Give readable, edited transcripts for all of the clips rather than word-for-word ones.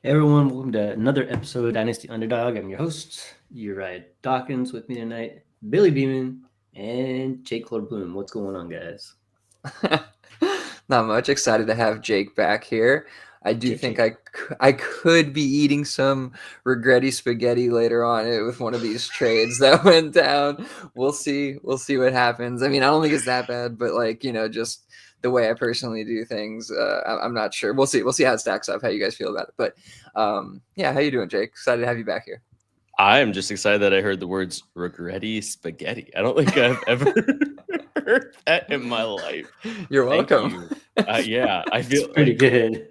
Hey everyone, welcome to another episode of Dynasty Underdog. I'm your host, Uriah Dawkins. With me tonight, Billy Beeman and Jake Bloom. What's going on, guys? Not much. Excited to have Jake back here. I do think Jake. I could be eating some regretty spaghetti later on with one of these trades that went down. We'll see. We'll see what happens. I mean, I don't think it's that bad, but just the way I personally do things, I'm not sure. We'll see. We'll see how it stacks up. How you guys feel about it? But yeah, how you doing, Jake? Excited to have you back here. I am just excited that I heard the words regretty spaghetti. I don't think I've ever heard that in my life. You're welcome. Yeah, I feel It's pretty good.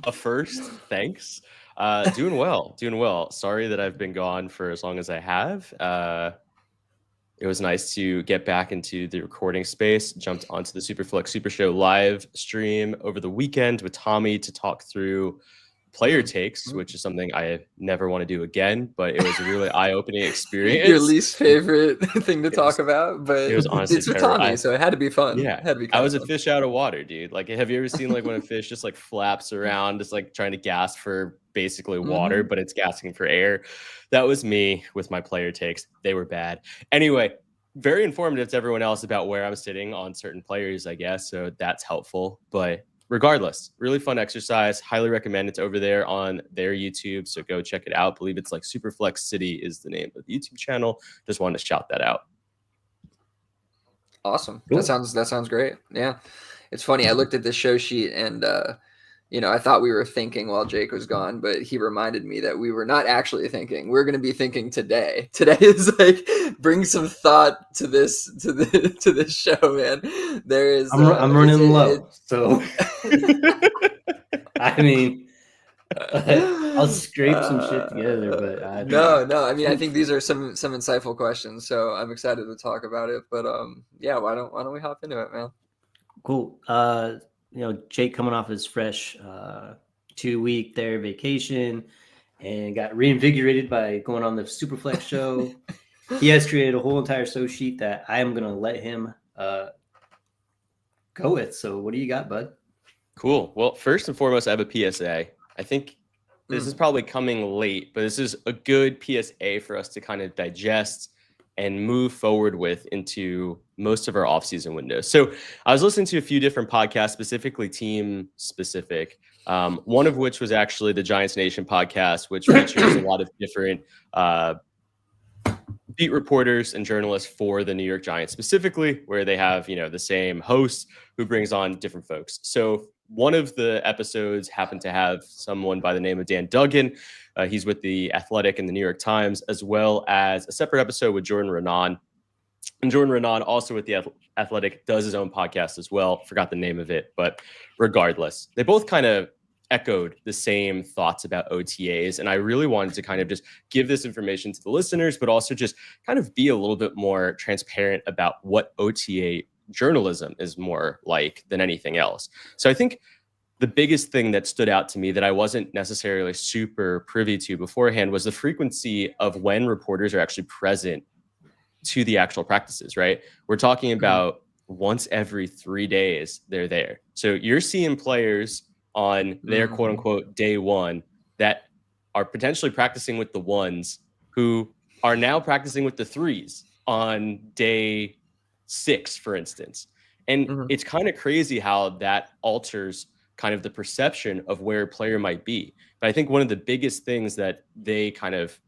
A first, thanks. Doing well. Sorry that I've been gone for as long as I have. It was nice to get back into the recording space. Jumped onto the Superflex Super Show live stream over the weekend with Tommy to talk through player takes, which is something I never want to do again, but it was a really eye-opening experience. Your least favorite thing to talk about, but it was honestly it's with Tommy, so it had to be fun. Yeah, it had to be I was fun. a fish out of water, dude. Like, have you ever seen like when a fish just like flaps around, just like trying to gasp for basically water, but it's gasping for air? That was me with my player takes. They were bad. Anyway, very informative to everyone else about where I'm sitting on certain players, I guess. So that's helpful. But regardless, really fun exercise. Highly recommend. It's over there on their YouTube, so go check it out. I believe it's like Superflex City is the name of the YouTube channel. Just wanted to shout that out. Awesome. Cool. That sounds great. Yeah, it's funny. I looked at the show sheet and I thought we were thinking while Jake was gone, but he reminded me that we were not actually thinking. We're going to be thinking today. Today is like bring some thought to this show, man. There is. I'm running low, so I mean, I'll scrape some shit together. But no. I mean, I think these are some insightful questions, so I'm excited to talk about it. But yeah, why don't we hop into it, man? Cool. Jake coming off his fresh 2-week there vacation and got reinvigorated by going on the Superflex show. He has created a whole entire show sheet that I am going to let him go with. So what do you got, bud? Cool. Well, first and foremost, I have a PSA. I think this is probably coming late, but this is a good PSA for us to kind of digest and move forward with into most of our off-season windows. So I was listening to a few different podcasts, specifically team specific, one of which was actually the Giants Nation podcast, which features a lot of different beat reporters and journalists for the New York Giants specifically, where they have, the same host who brings on different folks. So one of the episodes happened to have someone by the name of Dan Duggan. He's with The Athletic and the New York Times, as well as a separate episode with Jordan Raanan. And Jordan Raanan, also with The Athletic, does his own podcast as well. Forgot the name of it, but regardless, they both kind of echoed the same thoughts about OTAs. And I really wanted to kind of just give this information to the listeners, but also just kind of be a little bit more transparent about what OTA journalism is more like than anything else. So I think the biggest thing that stood out to me that I wasn't necessarily super privy to beforehand was the frequency of when reporters are actually present to the actual practices, right? We're talking about once every 3 days they're there. So you're seeing players on their quote unquote day one that are potentially practicing with the ones who are now practicing with the threes on day 6, for instance. And it's kind of crazy how that alters kind of the perception of where a player might be. But I think one of the biggest things that they kind of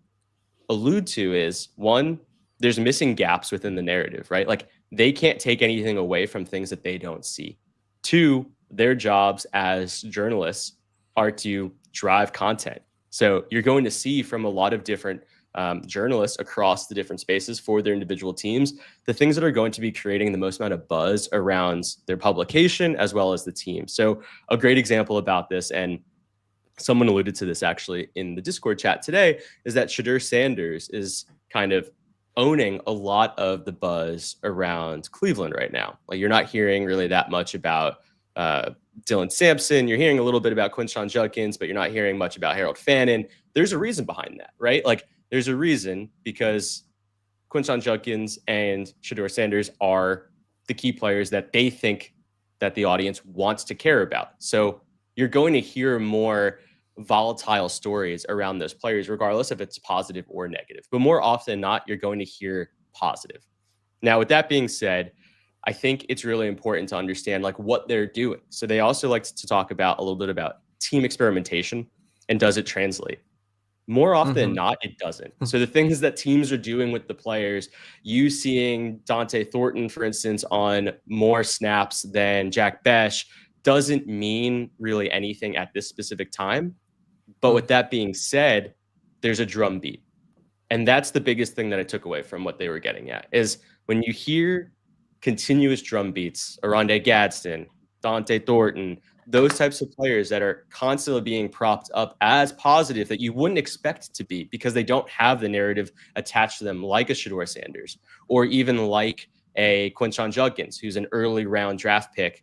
allude to is, one, there's missing gaps within the narrative, right? Like they can't take anything away from things that they don't see. 2, their jobs as journalists are to drive content. So you're going to see from a lot of different journalists across the different spaces for their individual teams, the things that are going to be creating the most amount of buzz around their publication as well as the team. So a great example about this, and someone alluded to this actually in the Discord chat today, is that Shedeur Sanders is kind of owning a lot of the buzz around Cleveland right now. Like you're not hearing really that much about Dylan Sampson. You're hearing a little bit about Quinshon Judkins, but you're not hearing much about Harold Fannin. There's a reason behind that, right? Like there's a reason, because Quinshon Judkins and Shedeur Sanders are the key players that they think that the audience wants to care about. So you're going to hear more volatile stories around those players, regardless if it's positive or negative. But more often than not, you're going to hear positive. Now, with that being said, I think it's really important to understand like what they're doing. So they also like to talk about a little bit about team experimentation and does it translate? More often than not, it doesn't. So the things that teams are doing with the players, you seeing Dante Thornton, for instance, on more snaps than Jack Besh doesn't mean really anything at this specific time. But with that being said, there's a drum beat. And that's the biggest thing that I took away from what they were getting at is when you hear continuous drum beats, Aronde Gadsden, Dante Thornton, those types of players that are constantly being propped up as positive that you wouldn't expect to be because they don't have the narrative attached to them like a Shedeur Sanders or even like a Quinshon Judkins, who's an early round draft pick,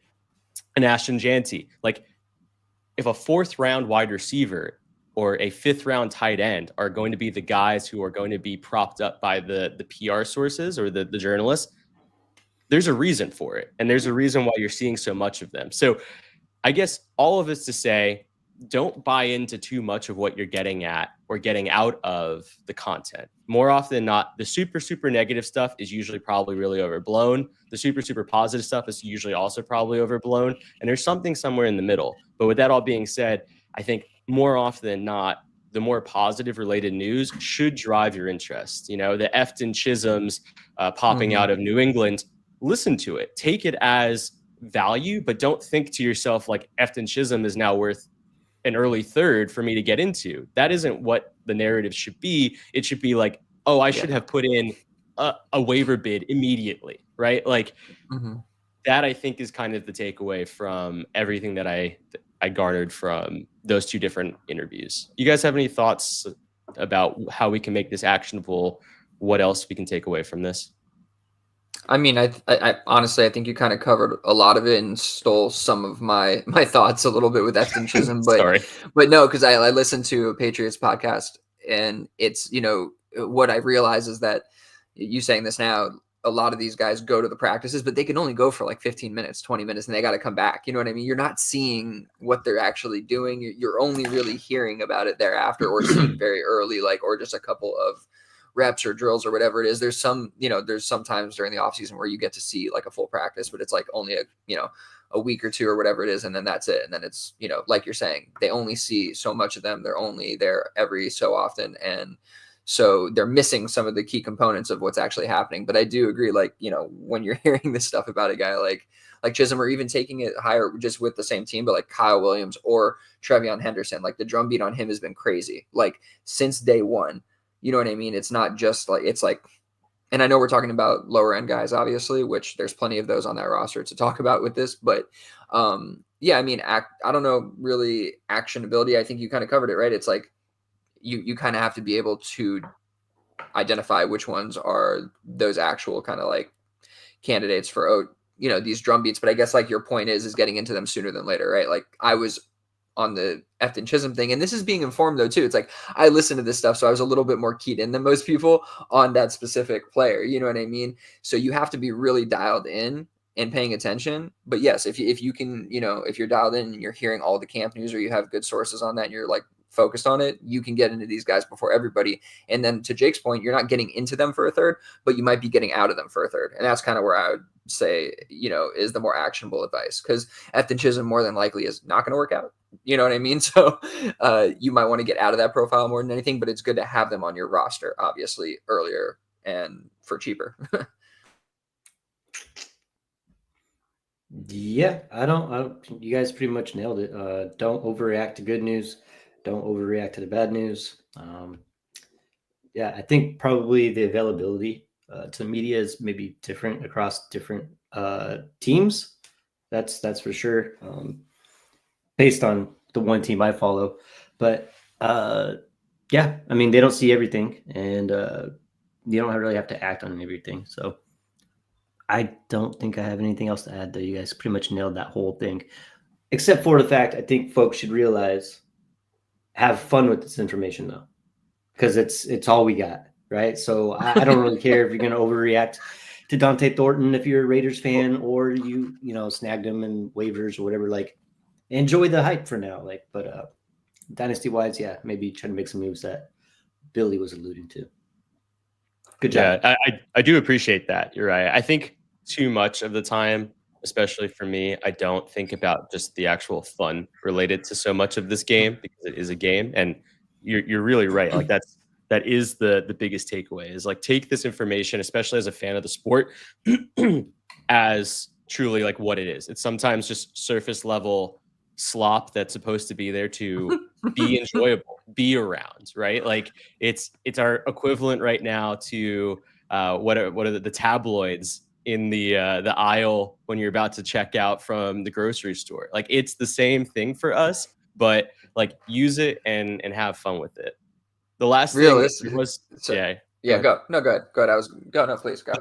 an Ashton Janty. Like if a 4th round wide receiver or a 5th round tight end are going to be the guys who are going to be propped up by the PR sources or the journalists, there's a reason for it. And there's a reason why you're seeing so much of them. So I guess all of it's to say, don't buy into too much of what you're getting at or getting out of the content. More often than not, the super, super negative stuff is usually probably really overblown. The super, super positive stuff is usually also probably overblown. And there's something somewhere in the middle. But with that all being said, I think more often than not, the more positive related news should drive your interest. You know, the Efton Chisholms popping out of New England, listen to it. Take it as value, but don't think to yourself like Efton Chisholm is now worth an early 3rd for me to get into. That isn't what the narrative should be. It should be like, oh, I should have put in a waiver bid immediately, right? Like that I think is kind of the takeaway from everything that I garnered from those 2 different interviews. You guys have any thoughts about how we can make this actionable? What else we can take away from this? I mean, I honestly, I think you kind of covered a lot of it and stole some of my thoughts a little bit with Efton Chisholm, but no, because I listened to a Patriots podcast and it's, you know, what I realize is that you saying this now, a lot of these guys go to the practices, but they can only go for like 15 minutes, 20 minutes, and they got to come back. You know what I mean? You're not seeing what they're actually doing. You're only really hearing about it thereafter or seeing very early, like, or just a couple of reps or drills or whatever it is. There's some, you know, there's sometimes during the off season where you get to see like a full practice, but it's like only a week or 2 or whatever it is. And then that's it. And then it's, you know, like you're saying, they only see so much of them. They're only there every so often. And so they're missing some of the key components of what's actually happening. But I do agree, like, you know, when you're hearing this stuff about a guy like Chisholm, or even taking it higher just with the same team, but like Kyle Williams or Trevion Henderson, like the drumbeat on him has been crazy, like since day one. You know what I mean? It's not just like, it's like, and I know we're talking about lower end guys, obviously, which there's plenty of those on that roster to talk about with this, but yeah, I mean, I don't know, really actionability. I think you kind of covered it, right? It's like, you kind of have to be able to identify which ones are those actual kind of like candidates for, you know, these drum beats. But I guess like your point is getting into them sooner than later, right? Like I was on the Efton Chisholm thing, and this is being informed though too. It's like I listened to this stuff, so I was a little bit more keyed in than most people on that specific player. You know what I mean? So you have to be really dialed in and paying attention. But yes, if you can, you know, if you're dialed in and you're hearing all the camp news or you have good sources on that and you're like focused on it, you can get into these guys before everybody. And then to Jake's point, you're not getting into them for a 3rd, but you might be getting out of them for a 3rd. And that's kind of where I would say, you know, is the more actionable advice, because Efton Chisholm more than likely is not going to work out. You know what I mean? So you might want to get out of that profile more than anything, but it's good to have them on your roster, obviously, earlier and for cheaper. Yeah, I don't, you guys pretty much nailed it. Don't overreact to good news. Don't overreact to the bad news. Yeah, I think probably the availability to the media is maybe different across different teams. That's for sure. Based on the one team I follow, but yeah, I mean, they don't see everything, and you don't really have to act on everything. So I don't think I have anything else to add, though. You guys pretty much nailed that whole thing, except for the fact I think folks should realize, have fun with this information though, because it's all we got, right? So I don't really care if you're going to overreact to Dante Thornton if you're a Raiders fan, or you know, snagged him in waivers or whatever. Like, enjoy the hype for now. Like, but Dynasty wise, yeah, maybe trying to make some moves that Billy was alluding to. Good job. Yeah, I do appreciate that. You're right. I think too much of the time, especially for me, I don't think about just the actual fun related to so much of this game because it is a game. And you're really right. Like that is the biggest takeaway is like take this information, especially as a fan of the sport, as truly like what it is. It's sometimes just surface level slop that's supposed to be there to be enjoyable, be around, right? Like it's our equivalent right now to what are the tabloids in the aisle when you're about to check out from the grocery store. Like it's the same thing for us, but like use it and have fun with it. The last thing was yeah. Go ahead. No, please go.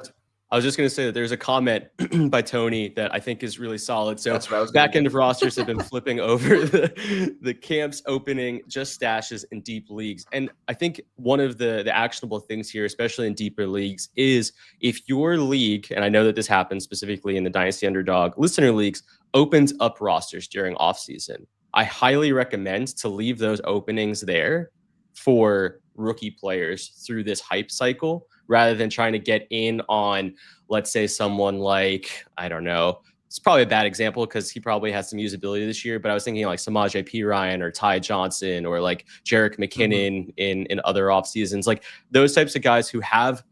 I was just going to say that there's a comment by Tony that I think is really solid. So That's back end of rosters have been flipping over the camps opening just stashes in deep leagues. And I think one of the actionable things here, especially in deeper leagues, is if your league, and I know that this happens specifically in the Dynasty Underdog listener leagues, opens up rosters during offseason, I highly recommend to leave those openings there for rookie players through this hype cycle rather than trying to get in on, let's say, someone like, I don't know, it's probably a bad example because he probably has some usability this year, but I was thinking like Samaje Perine or Ty Johnson or like Jerick McKinnon in other off seasons, like those types of guys who have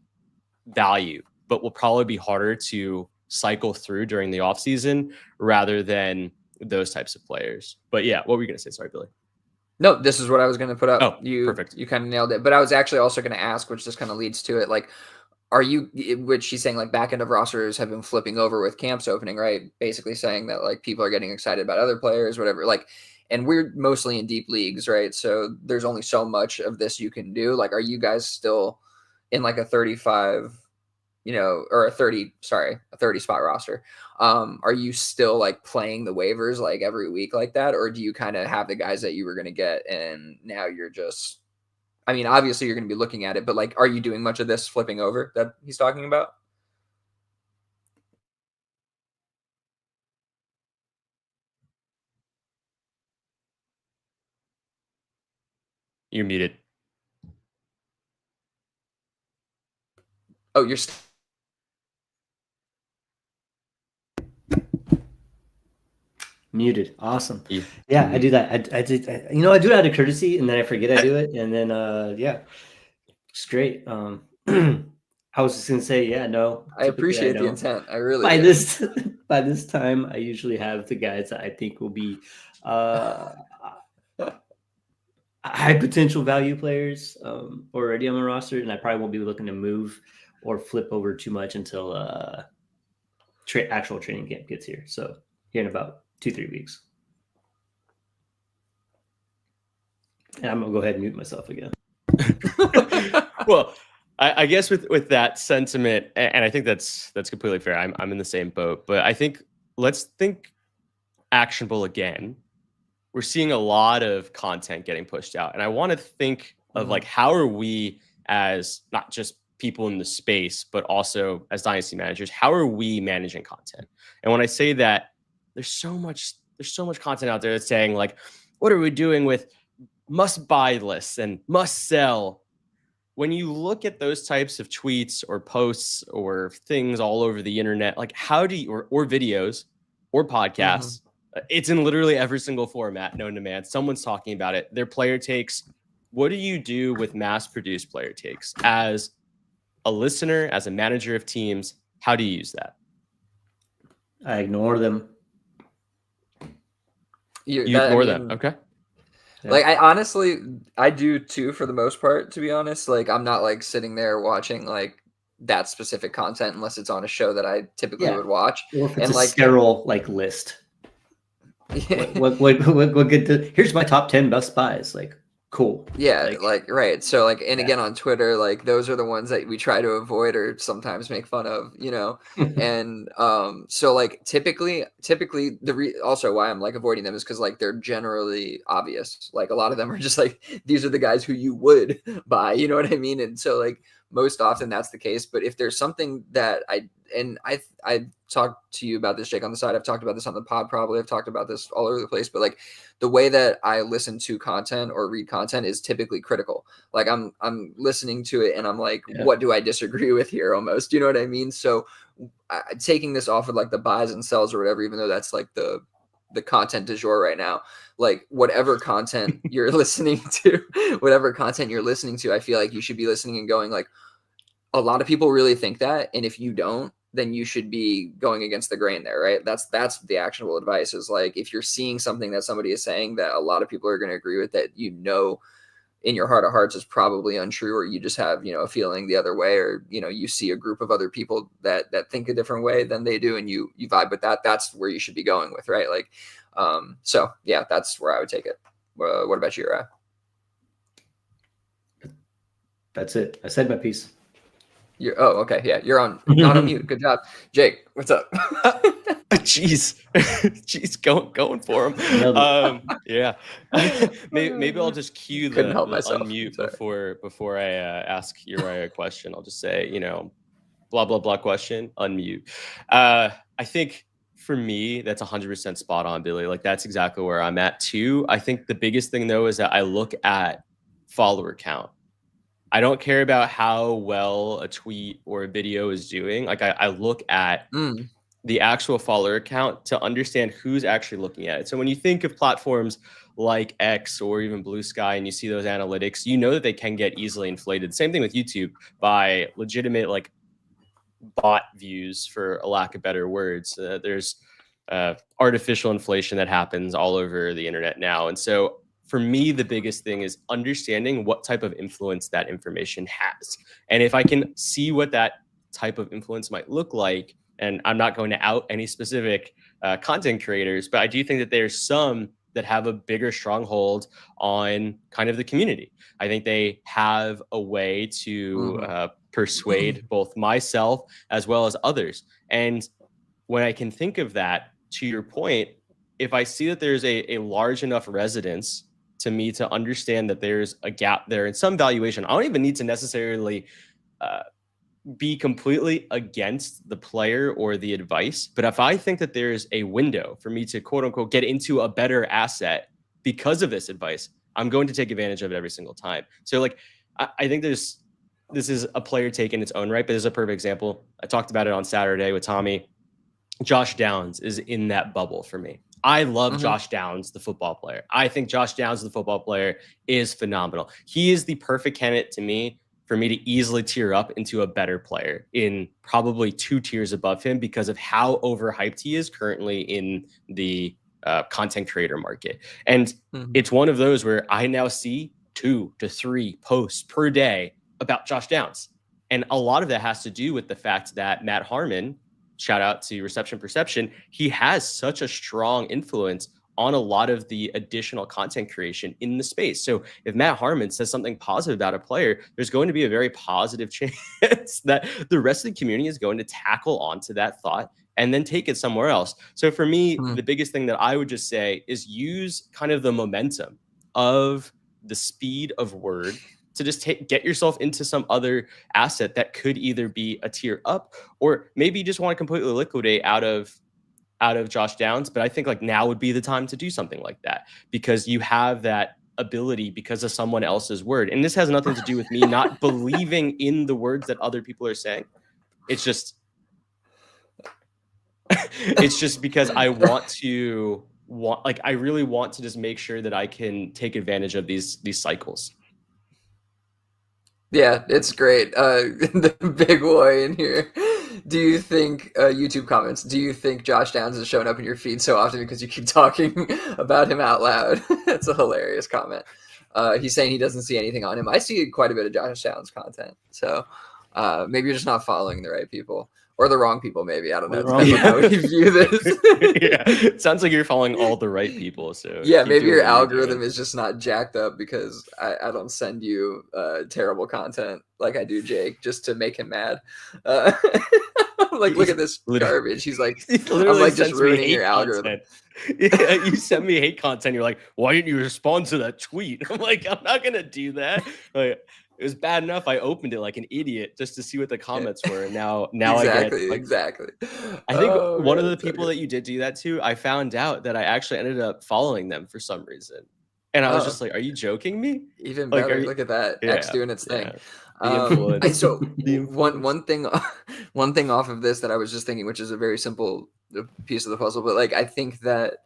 value, but will probably be harder to cycle through during the off season rather than those types of players. But yeah, what were you going to say? Sorry, Billy. No, this is what I was going to put up. Oh, you, perfect. You kind of nailed it. But I was actually also going to ask, which just kind of leads to it, like, which she's saying like back end of rosters have been flipping over with camps opening, right? Basically saying that like people are getting excited about other players, whatever. Like, and we're mostly in deep leagues, right? So there's only so much of this you can do. Like, are you guys still in like a 35, or a 30 spot roster? Are you still like playing the waivers like every week like that? Or do you kind of have the guys that you were going to get and now you're just, I mean, obviously you're going to be looking at it, but like, are you doing much of this flipping over that he's talking about? You're muted. Oh, you're Muted. Awesome. Yeah, I do that. I do it out of courtesy, and then I forget I do it, and then yeah, it's great. I was just gonna say, yeah, no. I appreciate the intent. I really by do. by this time, I usually have the guys that I think will be high potential value players already on my roster, and I probably won't be looking to move or flip over too much until actual training camp gets here. So here in about 2-3 weeks. And I'm gonna go ahead and mute myself again. Well, I guess with that sentiment, and I think that's completely fair. I'm in the same boat, but I think let's think actionable again. We're seeing a lot of content getting pushed out, and I want to think of like how are we as not just people in the space, but also as Dynasty managers, how are we managing content? And when I say that, there's so much content out there that's saying like, what are we doing with must buy lists and must sell? When you look at those types of tweets or posts or things all over the internet, like how do you, or videos or podcasts, it's in literally every single format known to man. Someone's talking about it. Their player takes. What do you do with mass produced player takes as a listener, as a manager of teams? How do you use that? I ignore them. You ignore them. Okay. Yeah. Like I do too, for the most part, to be honest. Like I'm not like sitting there watching like that specific content unless it's on a show that I typically would watch. Or if it's a sterile like list. What good here's my top 10 best buys. Like cool. Yeah, like right. So like, and again on Twitter, like those are the ones that we try to avoid or sometimes make fun of, and so like typically also why I'm like avoiding them is because like they're generally obvious. Like a lot of them are just like these are the guys who you would buy, you know what I mean? And so like most often that's the case. But if there's something that I talked to you about this, Jake, on the side, I've talked about this on the pod, probably I've talked about this all over the place, but like the way that I listen to content or read content is typically critical. Like I'm listening to it and I'm like, what do I disagree with here almost? You know what I mean? So taking this off of like the buys and sells or whatever, even though that's like the content du jour right now, like whatever content you're listening to, I feel like you should be listening and going like, a lot of people really think that. And if you don't, then you should be going against the grain there, right? That's the actionable advice is like, if you're seeing something that somebody is saying that a lot of people are going to agree with, that, you know, in your heart of hearts is probably untrue, or you just have, you know, a feeling the other way, or, you know, you see a group of other people that think a different way than they do, and you vibe with that, that's where you should be going with, right? Like, so yeah, that's where I would take it. What about you, Ryan? That's it. I said my piece. Okay. Yeah, you're not on mute. Good job. Jake, what's up? Jeez, going for him. Yeah, maybe I'll just cue the unmute before I ask Uriah a question. I'll just say, you know, blah blah blah question, unmute. I think for me, that's 100% spot on, Billy. Like that's exactly where I'm at too. I think the biggest thing though is that I look at follower count. I don't care about how well a tweet or a video is doing. Like I look at the actual follower count to understand who's actually looking at it. So when you think of platforms like X or even Blue Sky and you see those analytics, you know that they can get easily inflated. Same thing with YouTube by legitimate like bot views, for a lack of better words. There's artificial inflation that happens all over the internet now. And so for me, the biggest thing is understanding what type of influence that information has. And if I can see what that type of influence might look like, and I'm not going to out any specific content creators, but I do think that there's some that have a bigger stronghold on kind of the community. I think they have a way to persuade both myself as well as others. And when I can think of that, to your point, if I see that there's a large enough resonance to me to understand that there's a gap there in some valuation, I don't even need to necessarily be completely against the player or the advice. But if I think that there's a window for me to quote unquote get into a better asset because of this advice, I'm going to take advantage of it every single time. So like, I think this is a player take in its own right, but there's a perfect example. I talked about it on Saturday with Tommy. Josh Downs is in that bubble for me. I love Josh Downs, the football player. I think Josh Downs, the football player, is phenomenal. He is the perfect candidate to me for me to easily tier up into a better player in probably 2 tiers above him because of how overhyped he is currently in the content creator market. And it's one of those where I now see 2 to 3 posts per day about Josh Downs. And a lot of that has to do with the fact that Matt Harmon, shout out to Reception Perception, he has such a strong influence on a lot of the additional content creation in the space. So if Matt Harmon says something positive about a player, there's going to be a very positive chance that the rest of the community is going to tackle onto that thought and then take it somewhere else. So for me, the biggest thing that I would just say is use kind of the momentum of the speed of word to just get yourself into some other asset that could either be a tier up, or maybe you just want to completely liquidate out of Josh Downs. But I think like now would be the time to do something like that because you have that ability because of someone else's word. And this has nothing to do with me not believing in the words that other people are saying. It's just because I really want to just make sure that I can take advantage of these cycles. Yeah, it's great. The big boy in here. Do you think YouTube comments? Do you think Josh Downs is showing up in your feed so often because you keep talking about him out loud? That's a hilarious comment. He's saying he doesn't see anything on him. I see quite a bit of Josh Downs content. So maybe you're just not following the right people. Or the wrong people, maybe. I don't know. Depending on how you view this. Yeah, it sounds like you're following all the right people. So yeah, maybe your algorithm is just not jacked up because I don't send you terrible content like I do Jake just to make him mad. I'm like, look at this garbage. He's like, I'm like just ruining your algorithm. Yeah, you send me hate content. You're like, why didn't you respond to that tweet? I'm like, I'm not gonna do that. Like, it was bad enough I opened it like an idiot just to see what the comments were. And now I get like, exactly. I think one of the people that you did do that to, I found out that I actually ended up following them for some reason. And I was just like, are you joking me? Even Like, better. Look at that. X doing its thing. The influence. So one thing off of this that I was just thinking, which is a very simple piece of the puzzle, but like I think that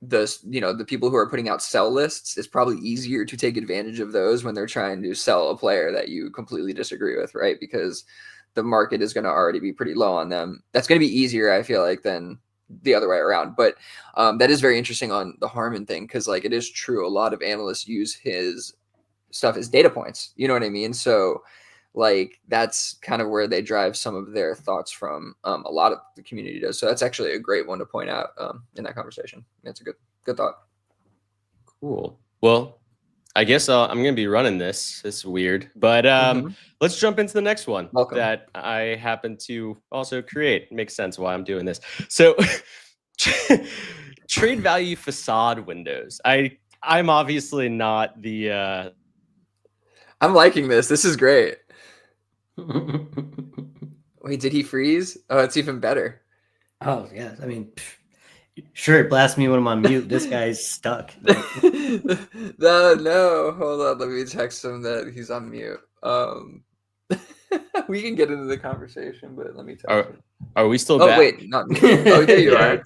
the people who are putting out sell lists, it's probably easier to take advantage of those when they're trying to sell a player that you completely disagree with, right? Because the market is going to already be pretty low on them. That's going to be easier, I feel like, than the other way around. But that is very interesting on the Harmon thing, because like it is true, a lot of analysts use his stuff as data points. You know what I mean? So like that's kind of where they drive some of their thoughts from. A lot of the community does. So that's actually a great one to point out in that conversation. It's a good thought. Cool. Well, I guess I'm going to be running this. It's weird, but let's jump into the next one that I happen to also create. It makes sense why I'm doing this. So trade value facade windows. I'm obviously not the I'm liking this. This is great. Wait, did he freeze? Oh, it's even better. Oh, yeah. I mean, sure, blast me when I'm on mute. This guy's stuck. No, hold on. Let me text him that he's on mute. We can get into the conversation, but let me text him. Are we still back? Oh, wait, not me. Oh, there you are.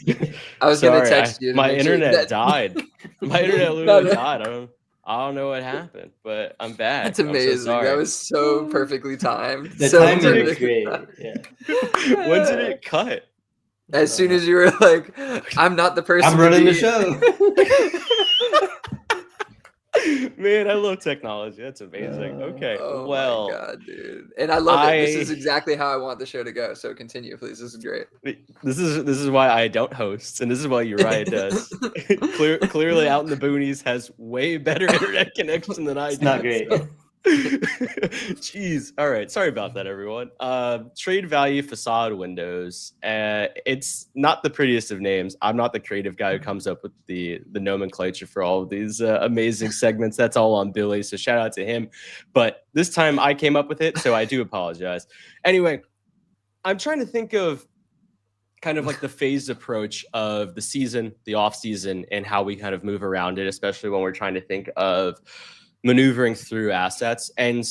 I was going to text you. My internet died. My internet literally died. I don't know what happened, but I'm back. That's amazing. That was so perfectly timed. The timing is great. Yeah. When did it cut? As soon as you were like, I'm not the person. I'm running the show. Man, I love technology. That's amazing. Okay. Oh well, my God, dude. And I love it. This is exactly how I want the show to go. So continue, please. This is great. This is why I don't host, and this is why Uriah does. Clearly, out in the boonies has way better internet connection than I do. It's not great. So. Jeez. All right. Sorry about that, everyone. Trade value facade windows. It's not the prettiest of names. I'm not the creative guy who comes up with the nomenclature for all of these amazing segments. That's all on Billy. So shout out to him. But this time I came up with it, so I do apologize. Anyway, I'm trying to think of kind of like the phased approach of the season, the off season, and how we kind of move around it, especially when we're trying to think of maneuvering through assets. And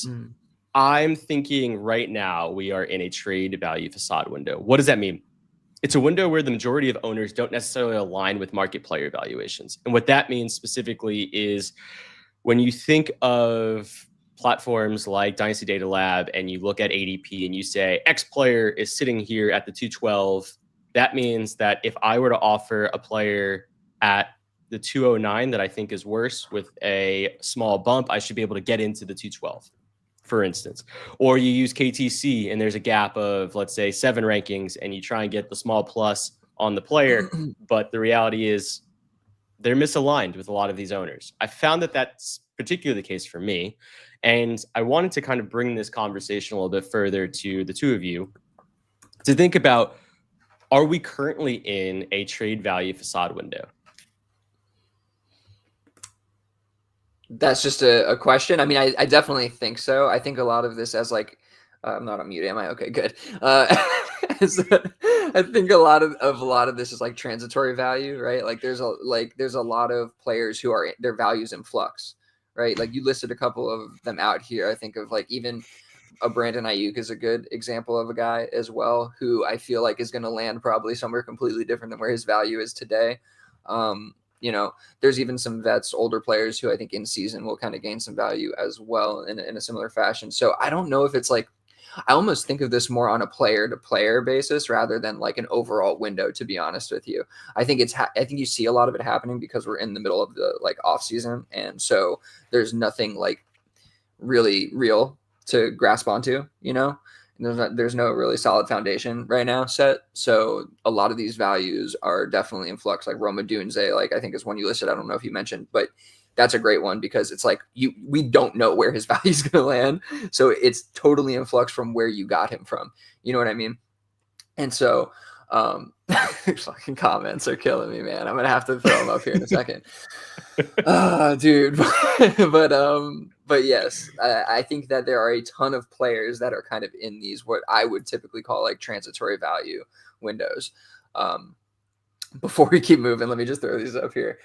I'm thinking right now we are in a trade value facade window. What does that mean? It's a window where the majority of owners don't necessarily align with market player valuations. And what that means specifically is when you think of platforms like Dynasty Data Lab and you look at ADP and you say X player is sitting here at the 212, that means that if I were to offer a player at the 209 that I think is worse with a small bump, I should be able to get into the 212, for instance. Or you use KTC and there's a gap of, let's say, 7 rankings and you try and get the small plus on the player, but the reality is they're misaligned with a lot of these owners. I found that that's particularly the case for me. And I wanted to kind of bring this conversation a little bit further to the two of you to think about, are we currently in a trade value facade window? That's just a question. I mean, I definitely think so. I think a lot of this as like, I'm not on mute, am I? Okay, good. I think a lot of this is like transitory value, right? Like there's a lot of players who are their values in flux, right? Like you listed a couple of them out here. I think of like even a Brandon Ayuk is a good example of a guy as well, who I feel like is going to land probably somewhere completely different than where his value is today. There's even some vets, older players who I think in season will kind of gain some value as well in a similar fashion. So I don't know if it's like, I almost think of this more on a player to player basis rather than like an overall window, to be honest with you. I think you see a lot of it happening because we're in the middle of the like off season. And so there's nothing like really real to grasp onto, There's no really solid foundation right now set. So a lot of these values are definitely in flux. Like Roma Dunze, like I think is one you listed. I don't know if you mentioned, but that's a great one because it's like we don't know where his value is going to land. So it's totally in flux from where you got him from. You know what I mean? And so fucking comments are killing me, man. I'm going to have to throw them up here in a second. Dude. But yes, I think that there are a ton of players that are kind of in these what I would typically call like transitory value windows. Before we keep moving, let me just throw these up here.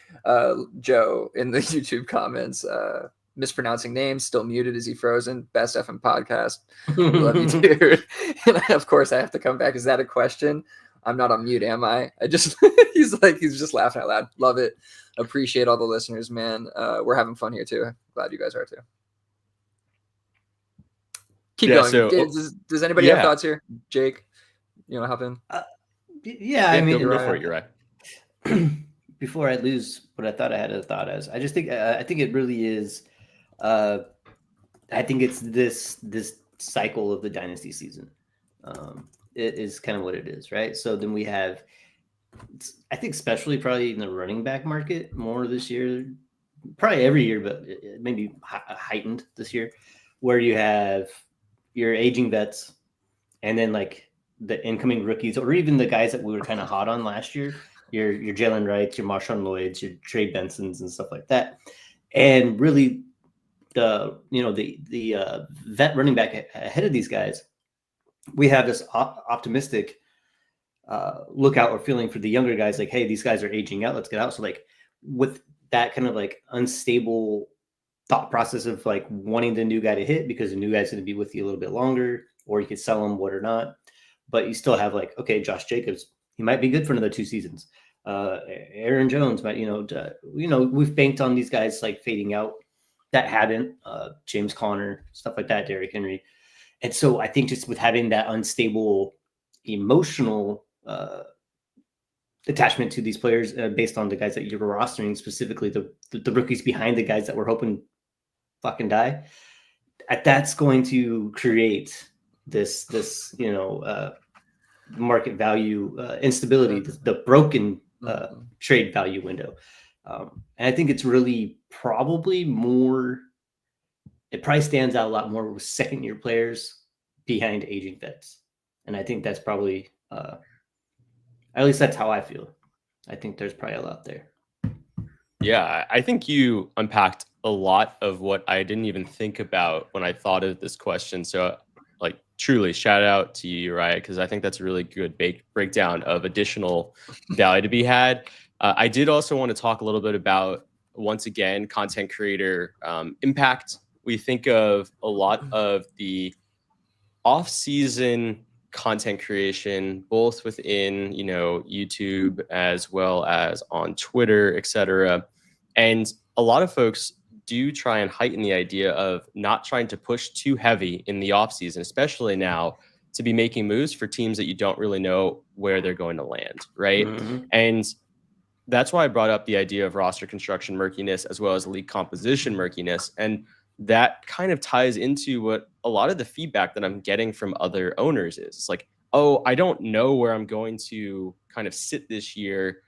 Joe in the YouTube comments, mispronouncing names, still muted. Is he frozen? Best FM podcast. We love you, dude. And of course, I have to come back. Is that a question? I'm not on mute, am I? I just he's just laughing out loud. Love it. Appreciate all the listeners, man. We're having fun here too. Glad you guys are too. Keep going. So, does anybody have thoughts here? Jake, you want to hop in? I mean, go for it. You're right. Before I lose what I thought I had a thought as, I just think I think it really is. I think it's this cycle of the dynasty season. It is kind of what it is, right? So then we have, I think, especially probably in the running back market more this year, probably every year, but maybe heightened this year, where you have your aging vets, and then like the incoming rookies, or even the guys that we were kind of hot on last year. Your Jalen Wrights, your Marshawn Lloyds, your Trey Bensons, and stuff like that, and really the vet running back ahead of these guys, we have this optimistic lookout or feeling for the younger guys, like, hey, these guys are aging out, let's get out. So like with that kind of like unstable thought process of like wanting the new guy to hit because the new guy's going to be with you a little bit longer, or you could sell him what or not, but you still have like, okay, Josh Jacobs, he might be good for another 2 seasons. Aaron Jones might, we've banked on these guys like fading out that haven't, James Conner, stuff like that, Derrick Henry. And so I think just with having that unstable emotional attachment to these players based on the guys that you're rostering, specifically the rookies behind the guys that we're hoping fucking die, that's going to create this market value instability, the broken trade value window. And I think it's really probably more, it probably stands out a lot more with second year players behind aging vets. And I think that's probably, at least that's how I feel. I think there's probably a lot there. Yeah, I think you unpacked a lot of what I didn't even think about when I thought of this question. So like truly shout out to you, Uriah, because I think that's a really good breakdown of additional value to be had. I did also want to talk a little bit about, once again, content creator impact. We think of a lot of the off-season content creation, both within, YouTube as well as on Twitter, etc. And a lot of folks do try and heighten the idea of not trying to push too heavy in the offseason, especially now, to be making moves for teams that you don't really know where they're going to land, right? Mm-hmm. And that's why I brought up the idea of roster construction murkiness as well as league composition murkiness. And that kind of ties into what a lot of the feedback that I'm getting from other owners is. It's like, oh, I don't know where I'm going to kind of sit this year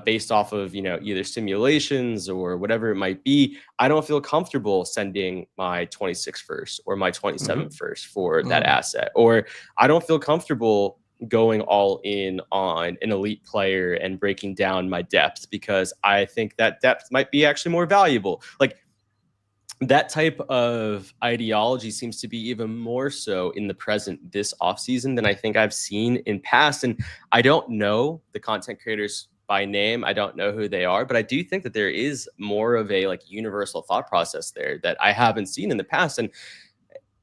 based off of, either simulations or whatever it might be. I don't feel comfortable sending my 26th first or my 27th first for that asset, or I don't feel comfortable going all in on an elite player and breaking down my depth because I think that depth might be actually more valuable. Like, that type of ideology seems to be even more so in the present this offseason than I think I've seen in past. And I don't know the content creators by name. I don't know who they are, but I do think that there is more of a like universal thought process there that I haven't seen in the past. And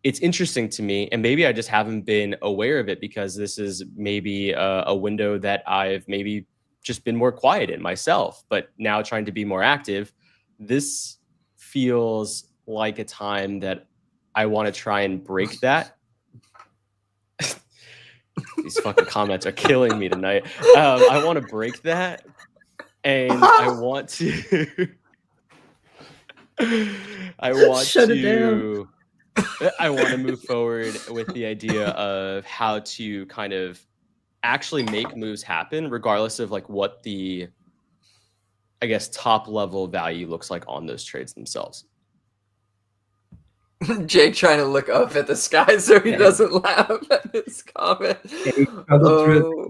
it's interesting to me, and maybe I just haven't been aware of it because this is maybe a window that I've maybe just been more quiet in myself, but now trying to be more active. This feels like a time that I want to try and break that. These fucking comments are killing me tonight. I want to break that, and I want to. I want to move forward with the idea of how to kind of actually make moves happen, regardless of like what the, I guess, top level value looks like on those trades themselves. Jake trying to look up at the sky so he doesn't laugh at his comment.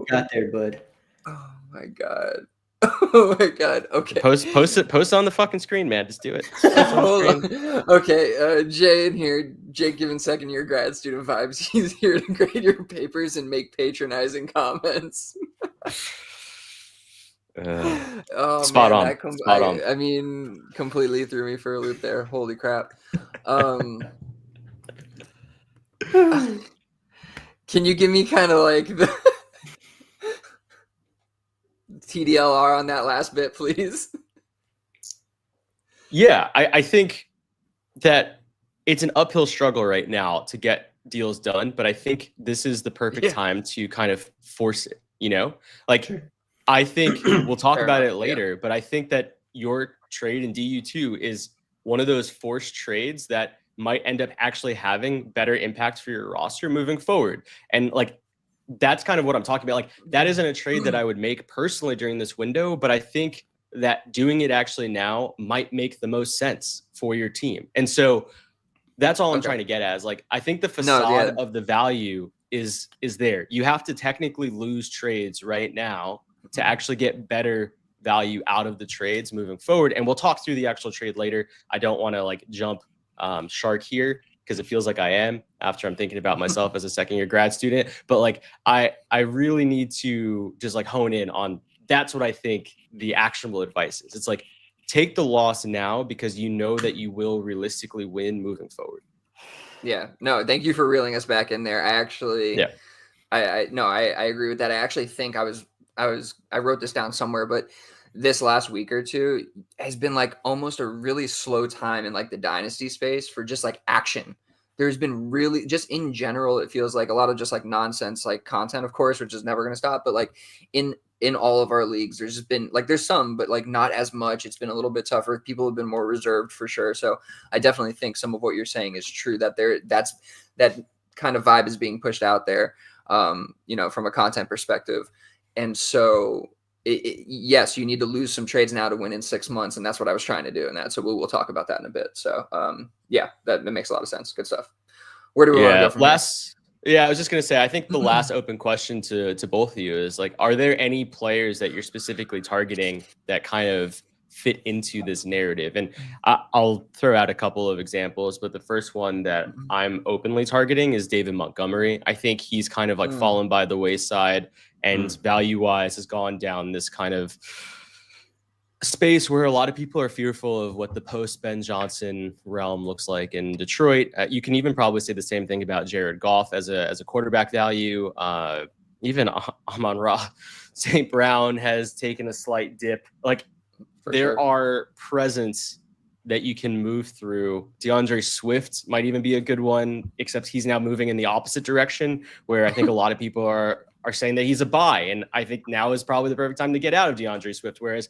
Got there, bud. Oh my god. Oh my God. Okay. Post it on the fucking screen, man. Just do it. Just post it on the Hold screen. on. Okay, Jay in here. Jake giving second year grad student vibes. He's here to grade your papers and make patronizing comments. Oh Spot man, on. Spot on. I mean, completely threw me for a loop there. Holy crap. Can you give me kind of like the TDLR on that last bit, please? Yeah, I think that it's an uphill struggle right now to get deals done, but I think this is the perfect time to kind of force it, you know? Like, I think we'll talk Fair about enough, it later, but I think that your trade in DU2 is one of those forced trades that might end up actually having better impact for your roster moving forward. And like, that's kind of what I'm talking about. Like, that isn't a trade that I would make personally during this window, but I think that doing it actually now might make the most sense for your team. And so that's all I'm trying to get at is like, I think the facade of the value is there. You have to technically lose trades right now to actually get better value out of the trades moving forward. And we'll talk through the actual trade later. I don't want to like jump shark here because it feels like I am after I'm thinking about myself as a second year grad student. But like, I really need to just like hone in on, that's what I think the actionable advice is. It's like, take the loss now because you know that you will realistically win moving forward. Yeah, no, thank you for reeling us back in there. I actually, I agree with that. I actually think I wrote this down somewhere, but this last week or two has been like almost a really slow time in like the dynasty space for just like action. There's been really just in general, it feels like a lot of just like nonsense, like content, of course, which is never going to stop. But like in all of our leagues, there's just been like, there's some, but like not as much. It's been a little bit tougher. People have been more reserved for sure. So I definitely think some of what you're saying is true, that that kind of vibe is being pushed out there, you know, from a content perspective. And so yes, you need to lose some trades now to win in 6 months. And that's what I was trying to do in that. So we'll talk about that in a bit. So yeah, that makes a lot of sense. Good stuff. Where do we want to go from here? Yeah, I was just going to say, I think the last open question to both of you is like, are there any players that you're specifically targeting that kind of fit into this narrative? And I'll throw out a couple of examples, but the first one that I'm openly targeting is David Montgomery. I think he's kind of like fallen by the wayside and value-wise has gone down this kind of space where a lot of people are fearful of what the post-Ben Johnson realm looks like in Detroit. You can even probably say the same thing about Jared Goff as a quarterback value. Even Amon-Ra St. Brown has taken a slight dip. Like, there are presents that you can move through. DeAndre Swift might even be a good one, except he's now moving in the opposite direction, where I think a lot of people are saying that he's a buy. And I think now is probably the perfect time to get out of DeAndre Swift, whereas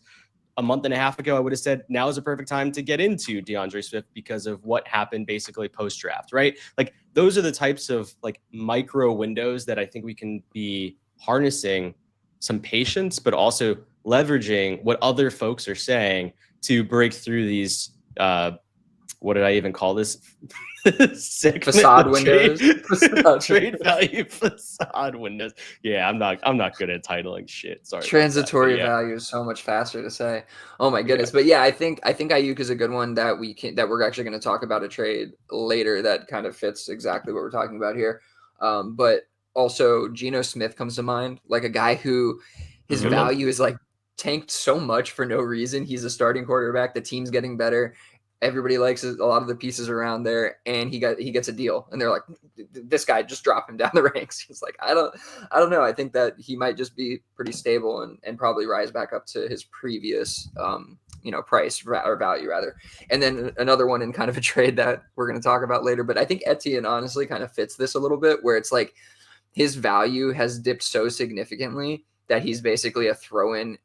a month and a half ago, I would have said now is a perfect time to get into DeAndre Swift because of what happened basically post-draft, right? Like, those are the types of like micro windows that I think we can be harnessing some patience, but also leveraging what other folks are saying to break through these, what did I even call this? Facade windows. Trade value facade windows. Yeah, I'm not good at titling shit. Sorry. Transitory value is so much faster to say. Oh my goodness. But yeah, I think Ayuk is a good one that we're actually going to talk about a trade later that kind of fits exactly what we're talking about here. But also Geno Smith comes to mind, like a guy who his value is like tanked so much for no reason. He's a starting quarterback. The team's getting better. Everybody likes a lot of the pieces around there, and he gets a deal, and they're like, this guy, just drop him down the ranks. He's like, I don't know. I think that he might just be pretty stable and probably rise back up to his previous, price or value rather. And then another one in kind of a trade that we're going to talk about later, but I think Etienne honestly kind of fits this a little bit, where it's like his value has dipped so significantly that he's basically a throw-in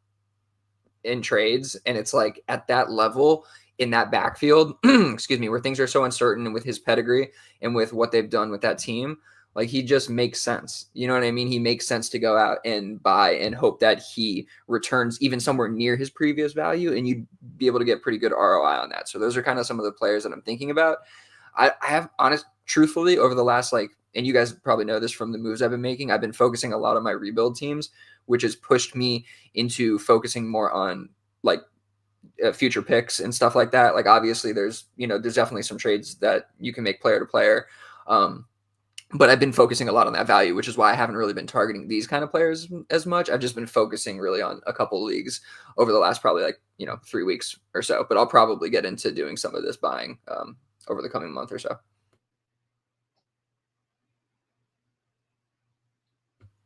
in trades. And it's like at that level in that backfield, excuse me, where things are so uncertain, and with his pedigree and with what they've done with that team, like he just makes sense. You know what I mean? He makes sense to go out and buy and hope that he returns even somewhere near his previous value, and you'd be able to get pretty good ROI on that. So those are kind of some of the players that I'm thinking about. I have truthfully, over the last, like, and you guys probably know this from the moves I've been making, I've been focusing a lot on my rebuild teams, which has pushed me into focusing more on like future picks and stuff like that. Like obviously there's definitely some trades that you can make player to player. But I've been focusing a lot on that value, which is why I haven't really been targeting these kind of players as much. I've just been focusing really on a couple of leagues over the last probably 3 weeks or so, but I'll probably get into doing some of this buying over the coming month or so.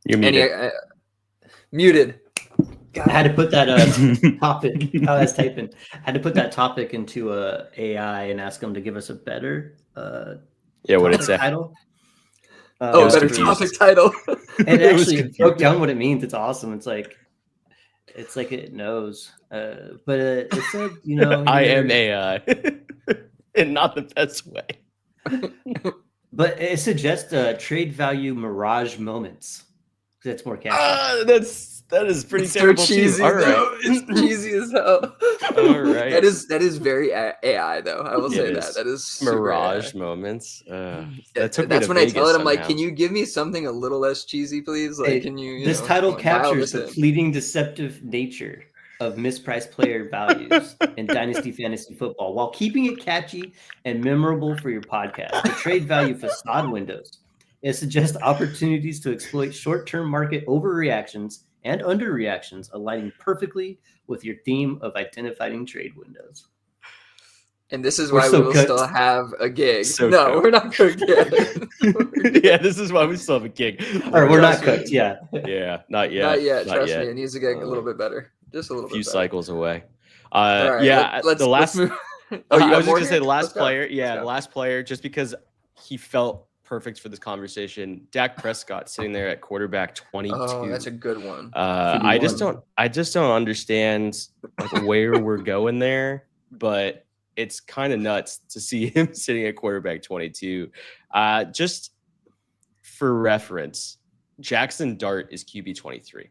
You're muted. Muted. God. I had to put that topic. I was typing. I had to put that topic into a AI and ask them to give us a better what it say? Title. Better topic title. And it actually broke down what it means. It's awesome. It's like it knows. But it said, I am AI, and not the best way. But it suggests trade value mirage moments. That's more catchy. That is pretty terrible. So cheesy. All right. It's cheesy as hell. All right. That is very AI though. I will say that. That is mirage moments. That's when I tell it, I'm like, can you give me something a little less cheesy, please? Like, can you? This title captures the fleeting, deceptive nature of mispriced player values in Dynasty Fantasy Football while keeping it catchy and memorable for your podcast. The Trade Value Facade Windows. It suggests opportunities to exploit short-term market overreactions and underreactions, aligning perfectly with your theme of identifying trade windows. And this is why we will still have a gig. We're not cooked yet. Yeah, this is why we still have a gig. Or we're not cooked, yeah. Yeah, not yet. Not yet, trust me. It needs to get a little bit better. Just a little bit better. A few cycles away. Right, let's move. I was just going to say the last player. The last player, just because he felt perfect for this conversation. Dak Prescott sitting there at quarterback 22. Oh, that's a good one. I just don't understand where we're going there, but it's kind of nuts to see him sitting at quarterback 22. Just for reference, Jackson Dart is QB 23.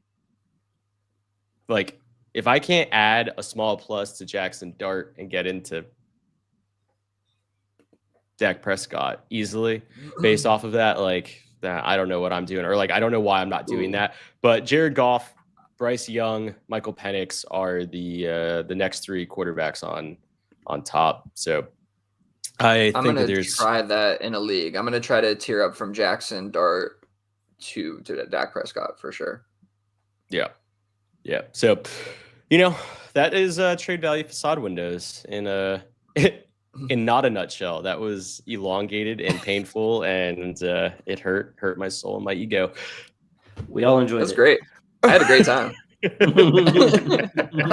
Like, if I can't add a small plus to Jackson Dart and get into Dak Prescott easily based off of that, I don't know what I'm doing, or I don't know why I'm not doing that. But Jared Goff, Bryce Young, Michael Penix are the next three quarterbacks on top. So I'm going to try that in a league. I'm going to try to tier up from Jackson Dart to Dak Prescott for sure. Yeah. So, that is Trade Value Facade Windows in not a nutshell. That was elongated and painful, and it hurt my soul and my ego. We all enjoyed it. That's great. I had a great time.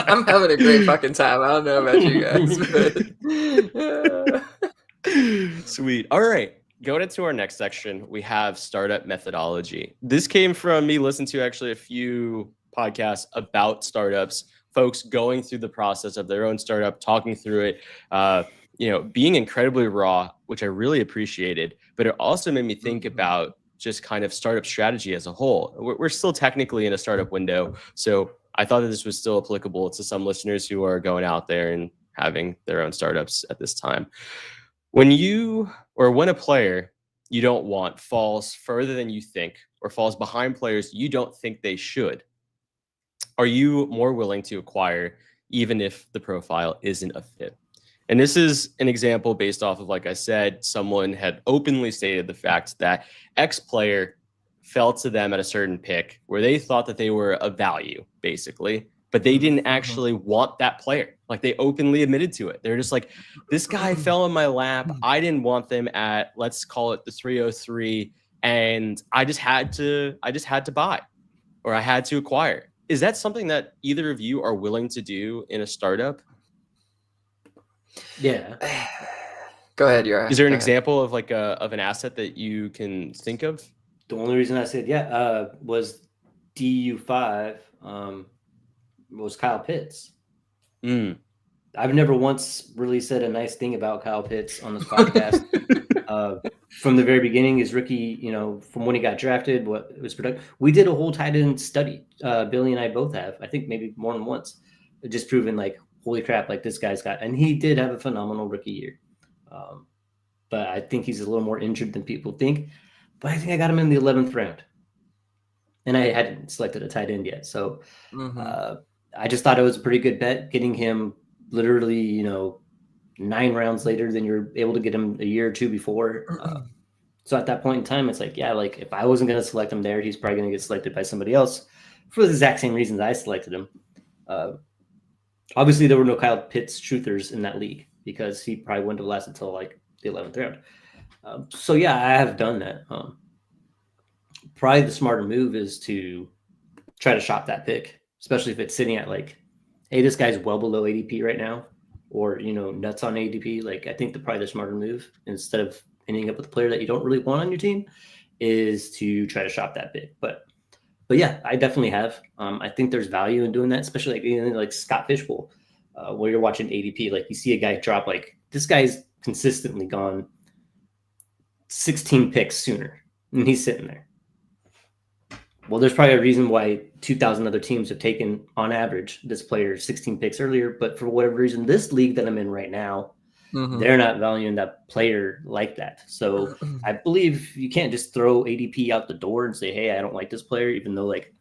I'm having a great fucking time. I don't know about you guys. But... Sweet. All right. Going into our next section, we have startup methodology. This came from me listening to actually a few podcasts about startups, folks going through the process of their own startup, talking through it, being incredibly raw, which I really appreciated, but it also made me think about just kind of startup strategy as a whole. We're still technically in a startup window, so I thought that this was still applicable to some listeners who are going out there and having their own startups at this time. When a player you don't want falls further than you think, or falls behind players you don't think they should, are you more willing to acquire even if the profile isn't a fit? And this is an example based off of, like I said, someone had openly stated the fact that X player fell to them at a certain pick where they thought that they were a value, basically, but they didn't actually want that player. Like, they openly admitted to it. They're just like, this guy fell in my lap. I didn't want them at, let's call it the 303. And I just had to buy, or I had to acquire. Is that something that either of you are willing to do in a startup? Yeah. Go ahead, Yura. Is there an example of of an asset that you can think of? The only reason I said was DU5 was Kyle Pitts. I've never once really said a nice thing about Kyle Pitts on this podcast. From the very beginning, his rookie, from when he got drafted, what it was productive. We did a whole tight end study. Billy and I both have, I think maybe more than once, just proven holy crap, this guy's got, and he did have a phenomenal rookie year. But I think he's a little more injured than people think. but I think I got him in the 11th round, and I hadn't selected a tight end yet. So I just thought it was a pretty good bet getting him literally, 9 rounds later than you're able to get him a year or two before. So at that point in time, it's like, yeah, like if I wasn't going to select him there, he's probably going to get selected by somebody else for the exact same reasons I selected him. Obviously, there were no Kyle Pitts truthers in that league because he probably wouldn't have lasted until like the 11th round. So yeah, I have done that. Probably the smarter move is to try to shop that pick, especially if it's sitting at like, hey, this guy's well below ADP right now, or nuts on ADP. Like I think probably the smarter move, instead of ending up with a player that you don't really want on your team, is to try to shop that pick. But yeah, I definitely have. I think there's value in doing that, especially like Scott Fishbowl, where you're watching ADP. Like you see a guy drop, like this guy's consistently gone 16 picks sooner, and he's sitting there. Well, there's probably a reason why 2,000 other teams have taken, on average, this player 16 picks earlier. But for whatever reason, this league that I'm in right now, they're not valuing that player like that. So I believe you can't just throw ADP out the door and say, hey, I don't like this player, even though like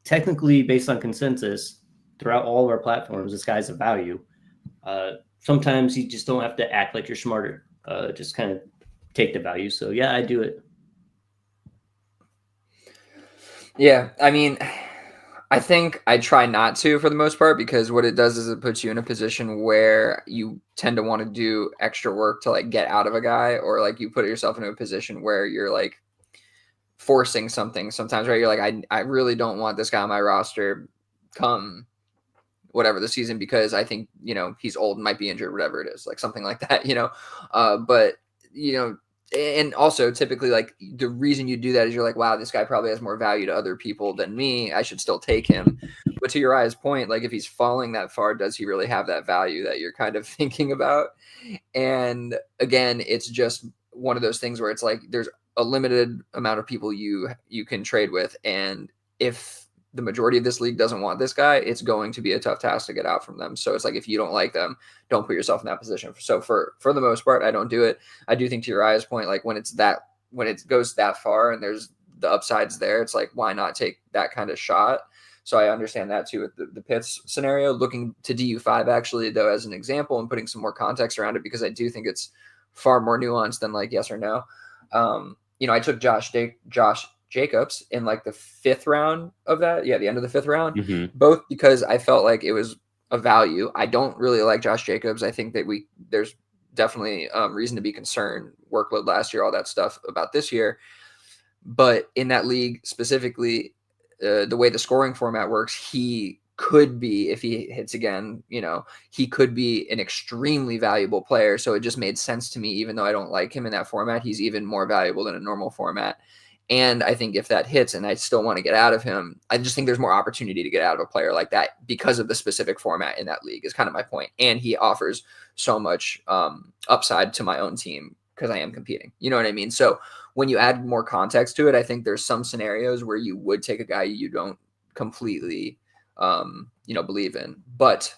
technically based on consensus throughout all of our platforms, this guy's a value. Sometimes you just don't have to act like you're smarter. Just kind of take the value. So yeah, I do it. Yeah, I mean, I think I try not to for the most part, because what it does is it puts you in a position where you tend to want to do extra work to like get out of a guy, or like you put yourself in a position where you're like forcing something sometimes, right? You're like, I really don't want this guy on my roster come whatever the season because I think, he's old and might be injured, whatever it is, like something like that, but and also typically like the reason you do that is you're like, wow, this guy probably has more value to other people than me. I should still take him. But to Uriah's point, like if he's falling that far, does he really have that value that you're kind of thinking about? And again, it's just one of those things where it's like, there's a limited amount of people you can trade with. And if the majority of this league doesn't want this guy, it's going to be a tough task to get out from them. So it's like, if you don't like them, don't put yourself in that position. So for the most part, I don't do it. I do think to Uriah's point, like when it goes that far and there's the upsides there, it's like, why not take that kind of shot? So I understand that too with the Pitts scenario. Looking to DU5 actually, though, as an example and putting some more context around it, because I do think it's far more nuanced than like yes or no. I took Josh Jacobs in like the 5th round of that. Yeah, the end of the 5th round, both because I felt like it was a value. I don't really like Josh Jacobs. I think that there's definitely reason to be concerned. Workload last year, all that stuff about this year. But in that league specifically, the way the scoring format works, he could be, if he hits again, he could be an extremely valuable player. So it just made sense to me, even though I don't like him in that format, he's even more valuable than a normal format. And I think if that hits and I still want to get out of him, I just think there's more opportunity to get out of a player like that because of the specific format in that league is kind of my point. And he offers so much upside to my own team because I am competing. You know what I mean? So when you add more context to it, I think there's some scenarios where you would take a guy you don't completely, believe in. But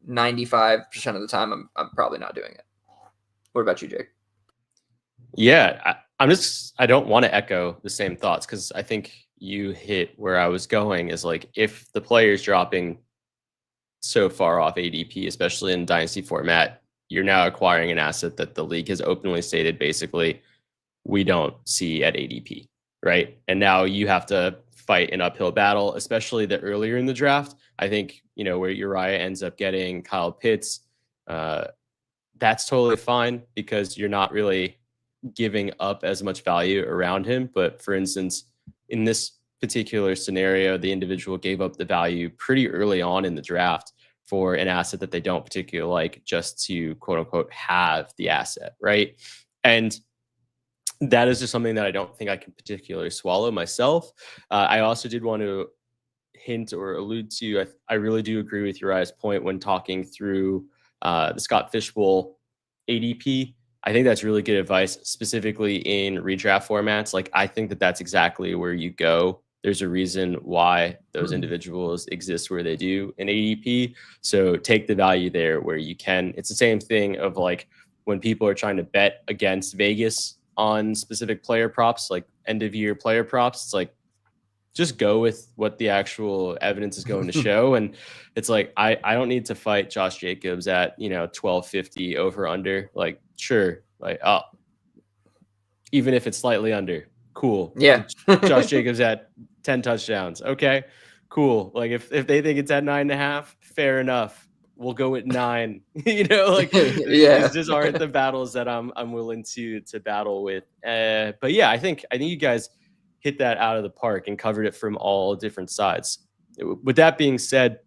95% of the time, I'm probably not doing it. What about you, Jake? Yeah, I don't want to echo the same thoughts because I think you hit where I was going is like if the player's dropping so far off ADP, especially in dynasty format, you're now acquiring an asset that the league has openly stated basically we don't see at ADP, right? And now you have to fight an uphill battle, especially the earlier in the draft. I think, where Uriah ends up getting Kyle Pitts, that's totally fine because you're not really giving up as much value around him. But for instance, in this particular scenario, the individual gave up the value pretty early on in the draft for an asset that they don't particularly like, just to quote unquote have the asset, right? And that is just something that I don't think I can particularly swallow myself. I also did want to hint or allude to, I really do agree with Uriah's point when talking through the Scott Fishbowl ADP. I think that's really good advice, specifically in redraft formats. Like, I think that that's exactly where you go. There's a reason why those individuals exist where they do in ADP. So take the value there where you can. It's the same thing of like when people are trying to bet against Vegas on specific player props, like end of year player props. It's like, just go with what the actual evidence is going to show. And it's like, I don't need to fight Josh Jacobs at, 1250 over under. Like, sure. Like, oh, even if it's slightly under, cool. Yeah. Josh Jacobs at 10 touchdowns. Okay, cool. Like if they think it's at 9.5, fair enough. We'll go with 9. Like Yeah. these just aren't the battles that I'm willing to battle with. But yeah, I think you guys hit that out of the park and covered it from all different sides. With that being said,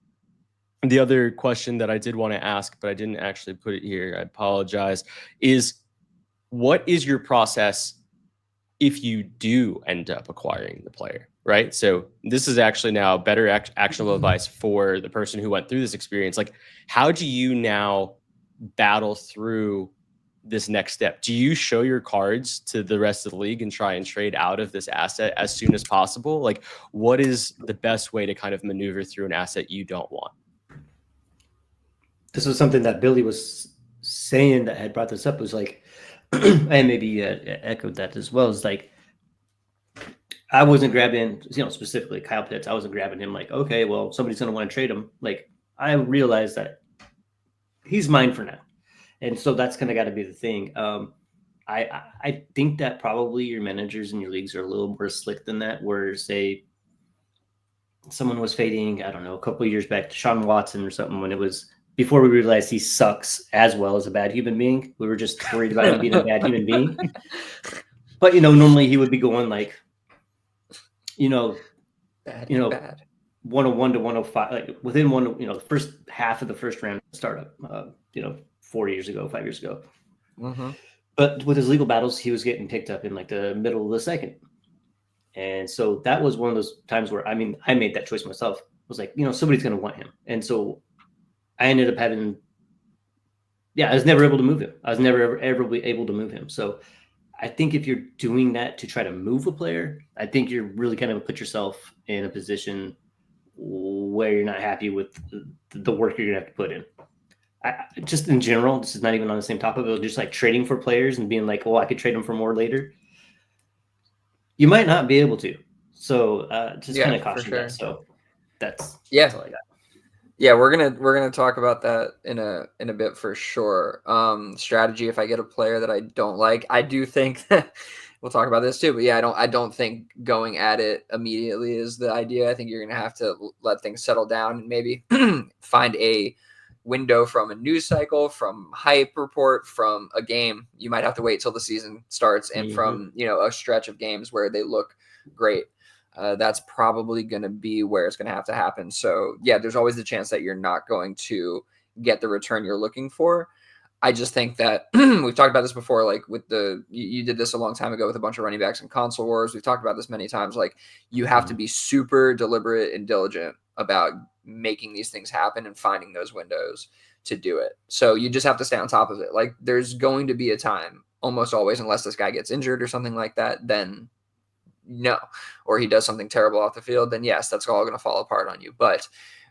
the other question that I did want to ask, but I didn't actually put it here, I apologize, is what is your process if you do end up acquiring the player, right? So this is actually now better actionable advice for the person who went through this experience. Like, how do you now battle through this next step? Do you show your cards to the rest of the league and try and trade out of this asset as soon as possible? Like, what is the best way to kind of maneuver through an asset you don't want? This was something that Billy was saying that had brought this up, was like, and maybe echoed that as well, is like, I wasn't grabbing, specifically Kyle Pitts. I wasn't grabbing him like, okay, well, somebody's going to want to trade him. Like, I realized that he's mine for now. And so that's kind of got to be the thing. I think that probably your managers in your leagues are a little more slick than that, where say someone was fading, I don't know, a couple of years back, Deshaun Watson or something, when it was before we realized he sucks as well as a bad human being. We were just worried about him being a bad human being. But, normally he would be going like, Bad. 101 to 105, like within one, the first half of the first round startup, 4 years ago, 5 years ago. Mm-hmm. But with his legal battles, he was getting picked up in like the middle of the second. And so that was one of those times where, I made that choice myself. I was like, somebody's going to want him. And so I ended up having, I was never able to move him. I was never ever able to move him. So I think if you're doing that to try to move a player, I think you're really kind of put yourself in a position where you're not happy with the work you're going to have to put in. Just in general, this is not even on the same topic, but just like trading for players and being like, well, I could trade them for more later. You might not be able to. So just kind of caution that. So that's all I got. Yeah, we're gonna talk about that in a bit for sure. Strategy, if I get a player that I don't like, I do think that we'll talk about this too. But yeah, I don't think going at it immediately is the idea. I think you're gonna have to let things settle down and maybe find a window from a news cycle, from hype report, from a game. You might have to wait till the season starts, and from a stretch of games where they look great. That's probably going to be where it's going to have to happen. So yeah, there's always the chance that you're not going to get the return you're looking for. I just think that we've talked about this before, like with you did this a long time ago with a bunch of running backs in console wars. We've talked about this many times. Like, you have to be super deliberate and diligent about making these things happen and finding those windows to do it. So you just have to stay on top of it. Like, there's going to be a time, almost always, unless this guy gets injured or something like that, then no, or he does something terrible off the field, then yes, that's all going to fall apart on you. But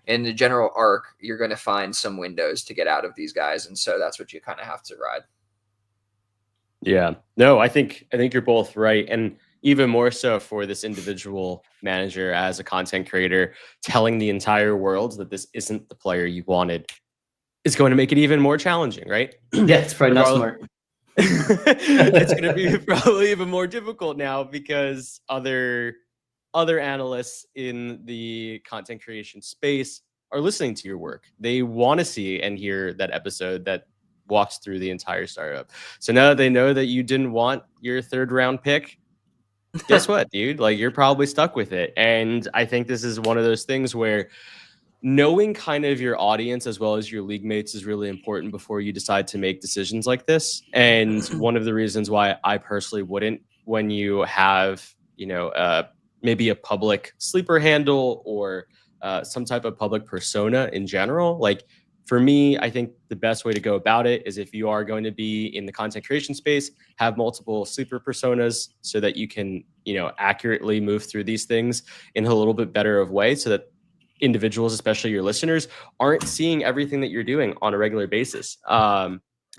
in the general arc, you're going to find some windows to get out of these guys. And so that's what you kind of have to ride. Yeah, no, I think you're both right. And even more so for this individual manager as a content creator, telling the entire world that this isn't the player you wanted is going to make it even more challenging, right? Yeah, it's probably not smart. It's going to be probably even more difficult now because other analysts in the content creation space are listening to your work. They want to see and hear that episode that walks through the entire startup. So now that they know that you didn't want your 3rd round pick, guess what, dude? Like, you're probably stuck with it. And I think this is one of those things where knowing kind of your audience as well as your league mates is really important before you decide to make decisions like this. And one of the reasons why I personally wouldn't, when you have, maybe a public sleeper handle or some type of public persona in general, like, for me, I think the best way to go about it is, if you are going to be in the content creation space, have multiple sleeper personas so that you can, accurately move through these things in a little bit better of way, so that individuals, especially your listeners, aren't seeing everything that you're doing on a regular basis.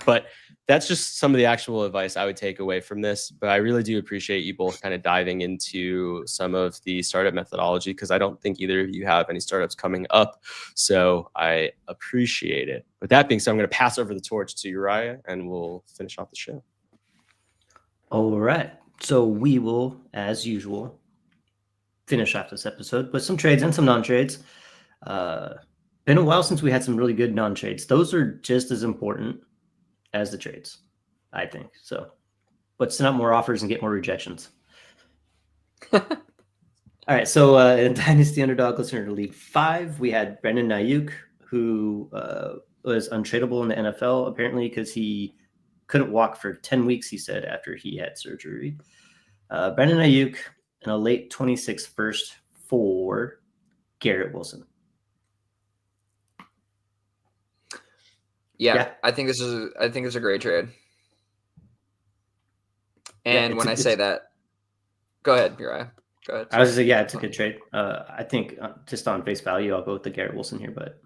But that's just some of the actual advice I would take away from this. But I really do appreciate you both kind of diving into some of the startup methodology, because I don't think either of you have any startups coming up. So I appreciate it. With that being said, I'm going to pass over the torch to Uriah, and we'll finish off the show. All right. So we will, as usual, finish off this episode with some trades and some non-trades. Been a while since we had some really good non-trades. Those are just as important as the trades, I think. So let's send out more offers and get more rejections. All right. So in Dynasty Underdog Listener League 5, we had Brendan Ayuk, who was untradeable in the NFL, apparently, because he couldn't walk for 10 weeks, he said, after he had surgery. Brendan Ayuk and a late 26th first for Garrett Wilson. Yeah, I think it's a great trade. And when I say that, go ahead, Uriah. Go ahead. I was just saying, yeah, it's a good trade. I think just on face value, I'll go with the Garrett Wilson here, but.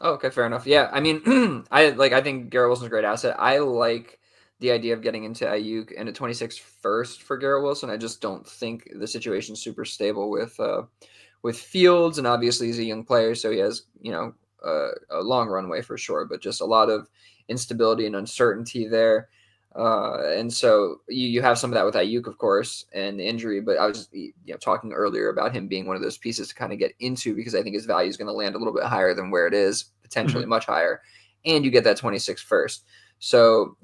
Oh, okay, fair enough. Yeah, I mean, I think Garrett Wilson's a great asset. I like the idea of getting into Ayuk and a 26 first for Garrett Wilson. I just don't think the situation's super stable with Fields, and obviously he's a young player, so he has, a long runway for sure, but just a lot of instability and uncertainty there. And so you have some of that with Ayuk, of course, and the injury, but I was talking earlier about him being one of those pieces to kind of get into, because I think his value is going to land a little bit higher than where it is, potentially much higher. And you get that 26 first. So,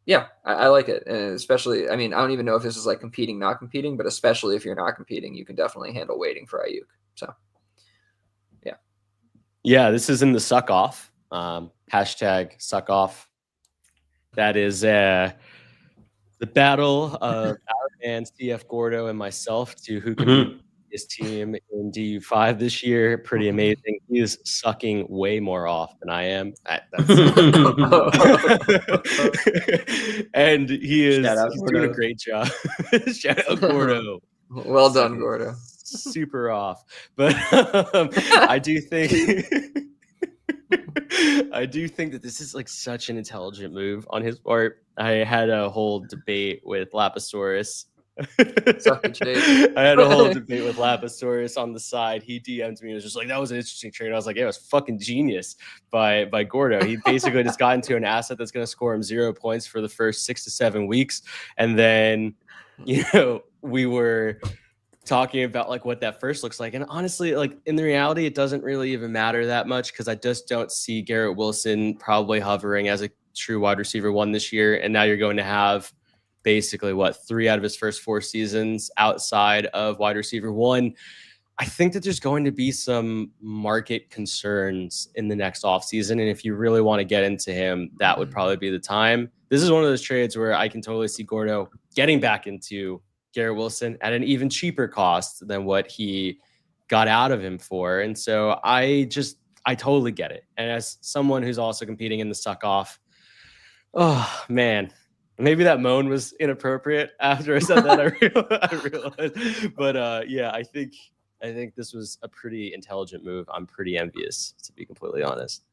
yeah, I like it. And especially, I mean, I don't even know if this is like competing, not competing, but especially if you're not competing, you can definitely handle waiting for Ayuk. So, yeah. Yeah, this is in the suck off. Hashtag suck off. That is the battle of our man CF Gordo and myself to who can beat his team in DU5 this year. Pretty amazing. He is sucking way more off than I am. And he's doing a great job. Shout out Gordo. Well done, Gordo. Super off. But I do think that this is like such an intelligent move on his part. I had a whole debate with Lapisaurus. I had a whole debate with Lapisaurus on the side. He DM'd me and was just like, that was an interesting trade. I was like, yeah, it was fucking genius by Gordo. He basically just got into an asset that's going to score him 0 points for the first 6 to 7 weeks. And then, we were talking about like what that first looks like. And honestly, like in the reality, it doesn't really even matter that much, because I just don't see Garrett Wilson probably hovering as a true wide receiver 1 this year. And now you're going to have basically 3 out of his first 4 seasons outside of wide receiver 1. I think that there's going to be some market concerns in the next offseason. And if you really want to get into him, that would probably be the time. This is one of those trades where I can totally see Gordo getting back into Garrett Wilson at an even cheaper cost than what he got out of him for. And so I totally get it. And as someone who's also competing in the suck off, oh man, maybe that moan was inappropriate after I said that. I realized. But yeah, I think this was a pretty intelligent move. I'm pretty envious, to be completely honest.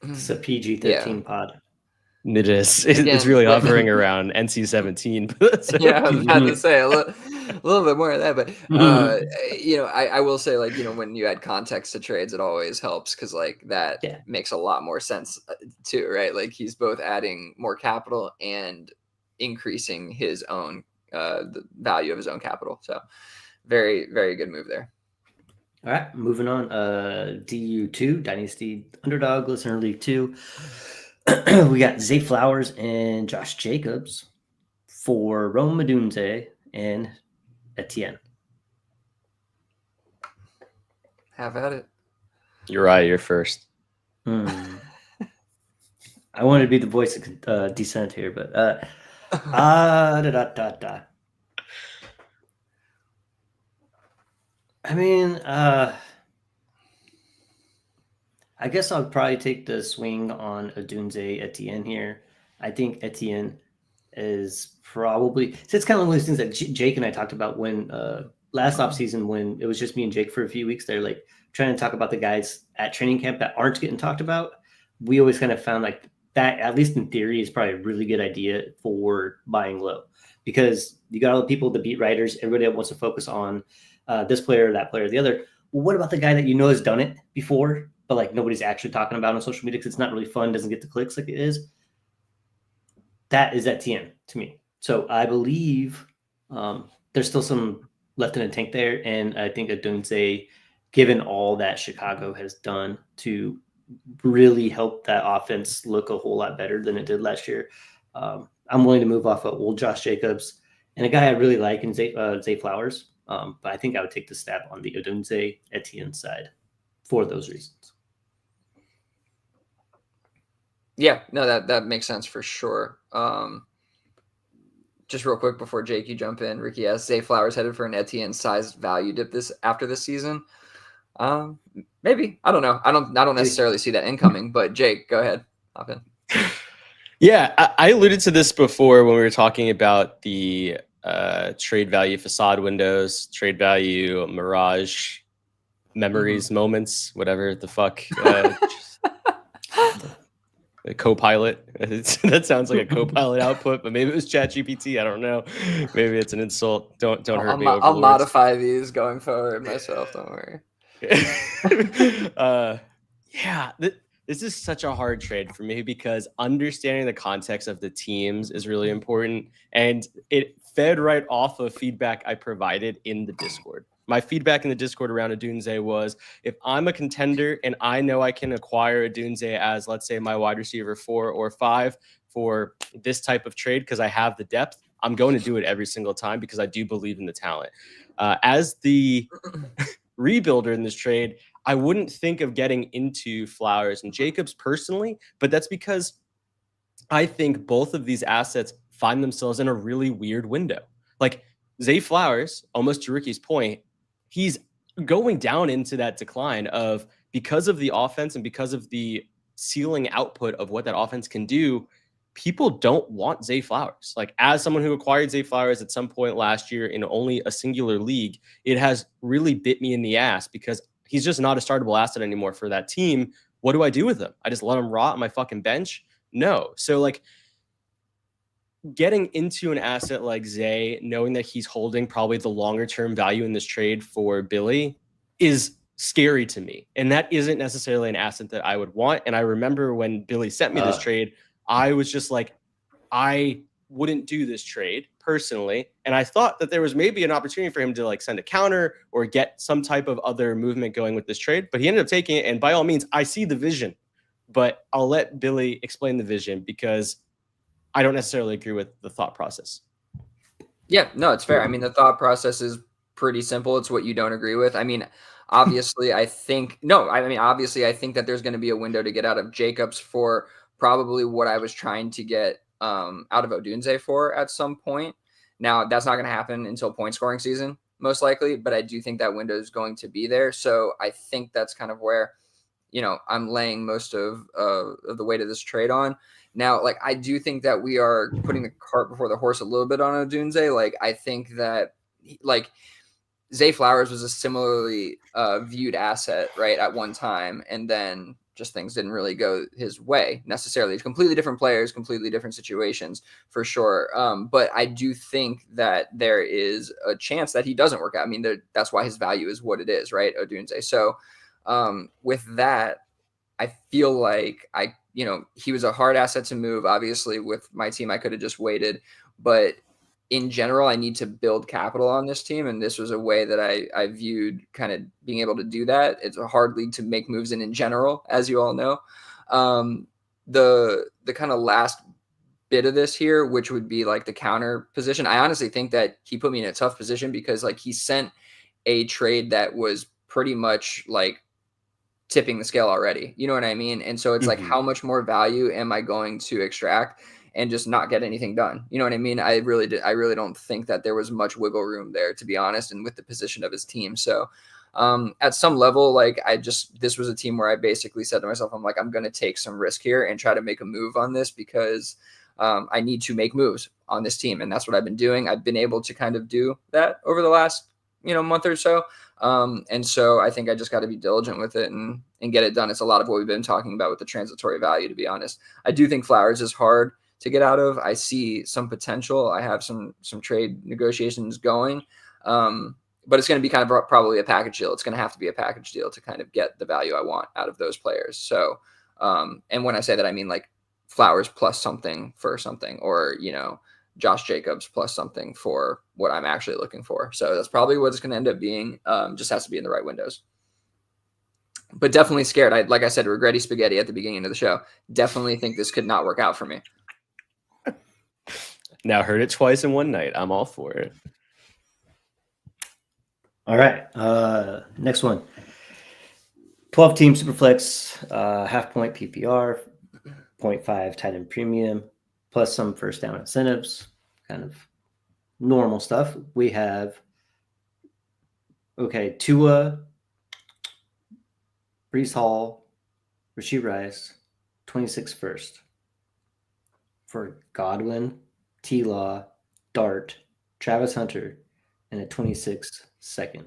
It's a PG-13 pod. It is. It's really hovering around NC-17. Yeah, I was about to say a little bit more of that, but I will say, like, when you add context to trades, it always helps, because like that makes a lot more sense too, right? Like he's both adding more capital and increasing his own the value of his own capital. So very, very good move there. All right, moving on. DU2, Dynasty Underdog Listener League 2. We got Zay Flowers and Josh Jacobs for Rome Odunze and Etienne. Have at it. You're first. I wanted to be the voice of dissent here, but I mean, I guess I'll probably take the swing on Odunze Etienne here. I think Etienne is probably, so it's kind of one of those things that Jake and I talked about when last offseason, when it was just me and Jake for a few weeks there, like trying to talk about the guys at training camp that aren't getting talked about. We always kind of found like that, at least in theory, is probably a really good idea for buying low, because you got all the people, the beat writers, everybody that wants to focus on this player, that player, the other. Well, what about the guy that you know has done it before, but like nobody's actually talking about on social media because it's not really fun, doesn't get the clicks like it is? That is Etienne to me. So I believe there's still some left in the tank there, and I think Odunze, given all that Chicago has done to really help that offense look a whole lot better than it did last year, I'm willing to move off of old Josh Jacobs and a guy I really like in Zay Flowers. But I think I would take the stab on the Odunze Etienne side for those reasons. Yeah, no, that makes sense for sure. Just real quick before Jake, you jump in, Ricky asks, Zay Flowers headed for an Etienne sized value dip after this season. Maybe, I don't know. I don't necessarily see that incoming, but Jake, go ahead, hop in. Yeah, I alluded to this before when we were talking about the trade value facade windows, trade value mirage memories, moments, whatever the fuck. A co-pilot. That sounds like a co-pilot output, but maybe it was ChatGPT. I don't know. Maybe it's an insult. Don't hurt me. I'll modify these going forward myself. Don't worry. Yeah, this is such a hard trade for me because understanding the context of the teams is really important, and it fed right off of feedback I provided in the Discord. My feedback in the Discord around Odunze was, if I'm a contender and I know I can acquire Odunze as, let's say, my wide receiver 4 or 5 for this type of trade because I have the depth, I'm going to do it every single time because I do believe in the talent. As the rebuilder in this trade, I wouldn't think of getting into Flowers and Jacobs personally, but that's because I think both of these assets find themselves in a really weird window. Like Zay Flowers, almost to Ricky's point, he's going down into that decline of, because of the offense and because of the ceiling output of what that offense can do, people don't want Zay Flowers. Like, as someone who acquired Zay Flowers at some point last year in only a singular league, it has really bit me in the ass because he's just not a startable asset anymore for that team. What do I do with him? I just let him rot on my fucking bench? No. So like, getting into an asset like Zay, knowing that he's holding probably the longer term value in this trade for Billy, is scary to me. And that isn't necessarily an asset that I would want. And I remember when Billy sent me this trade, I was just like, I wouldn't do this trade personally. And I thought that there was maybe an opportunity for him to like send a counter or get some type of other movement going with this trade, but he ended up taking it. And by all means, I see the vision, but I'll let Billy explain the vision because I don't necessarily agree with the thought process. Yeah, no, it's fair. I mean, the thought process is pretty simple. It's what you don't agree with. I mean, obviously, I think that there's going to be a window to get out of Jacobs for probably what I was trying to get out of Odunze for at some point. Now, that's not going to happen until point scoring season, most likely, but I do think that window is going to be there. So I think that's kind of where, I'm laying most of the weight of this trade on. Now, like, I do think that we are putting the cart before the horse a little bit on Odunze. Like, I think that, like, Zay Flowers was a similarly viewed asset, right, at one time, and then just things didn't really go his way necessarily. It's completely different players, completely different situations, for sure. But I do think that there is a chance that he doesn't work out. I mean, that's why his value is what it is, right, Odunze? So with that, I feel like he was a hard asset to move. Obviously, with my team, I could have just waited. But in general, I need to build capital on this team. And this was a way that I viewed kind of being able to do that. It's a hard league to make moves in general, as you all know. The kind of last bit of this here, which would be like the counter position. I honestly think that he put me in a tough position because like he sent a trade that was pretty much like tipping the scale already. You know what I mean? And so it's like, how much more value am I going to extract and just not get anything done? You know what I mean? I really don't think that there was much wiggle room there, to be honest, and with the position of his team. So at some level, like this was a team where I basically said to myself, I'm like, I'm going to take some risk here and try to make a move on this because I need to make moves on this team. And that's what I've been doing. I've been able to kind of do that over the last, month or so. And so I think I just got to be diligent with it and get it done. It's a lot of what we've been talking about with the transitory value, to be honest. I do think Flowers is hard to get out of. I see some potential. I have some trade negotiations going. But it's going to be kind of probably a package deal. It's going to have to be a package deal to kind of get the value I want out of those players. So, and when I say that, I mean like Flowers plus something for something, or, you know, Josh Jacobs plus something for what I'm actually looking for. So that's probably what it's going to end up being. Just has to be in the right windows. But definitely scared. Like I said, regretty spaghetti at the beginning of the show. Definitely think this could not work out for me. Now heard it twice in one night. I'm all for it. All right. Next one. 12-team Superflex, half point PPR, 0.5 tight end premium, plus some first down incentives, kind of normal stuff. We have, Tua, Brees Hall, Rashee Rice, 26 first. For Godwin, T-Law, Dart, Travis Hunter, and a 26 second.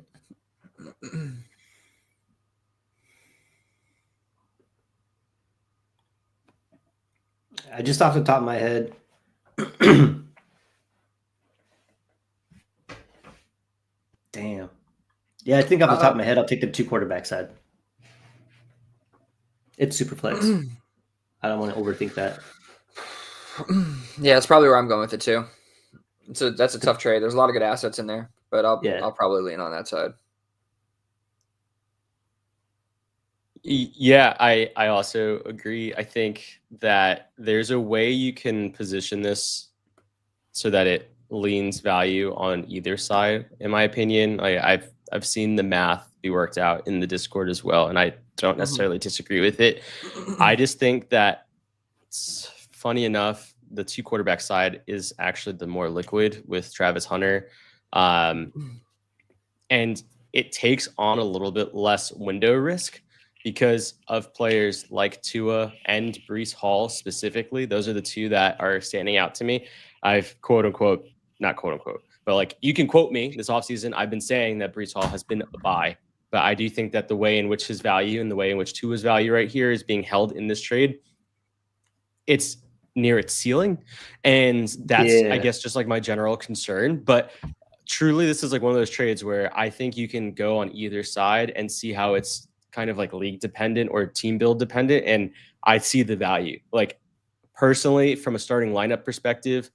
I just off the top of my head, damn. Yeah, I think off the top of my head, I'll take the 2 quarterback side. It's super flex. I don't want to overthink that. Yeah, that's probably where I'm going with it too. So that's a tough trade. There's a lot of good assets in there, but I'll probably lean on that side. Yeah, I also agree. I think that there's a way you can position this so that it leans value on either side, in my opinion. I've seen the math be worked out in the Discord as well, and I don't necessarily disagree with it. I just think that, it's funny enough, the 2 quarterback side is actually the more liquid with Travis Hunter. And it takes on a little bit less window risk because of players like Tua and Brees Hall specifically. Those are the 2 that are standing out to me. I've not quote unquote, but like, you can quote me this offseason. I've been saying that Brees Hall has been a buy, but I do think that the way in which his value and the way in which Tua's value right here is being held in this trade, it's near its ceiling. And that's, I guess, just like my general concern. But truly, this is like one of those trades where I think you can go on either side and see how it's kind of like league dependent or team build dependent. And I see the value. Like, personally, from a starting lineup perspective,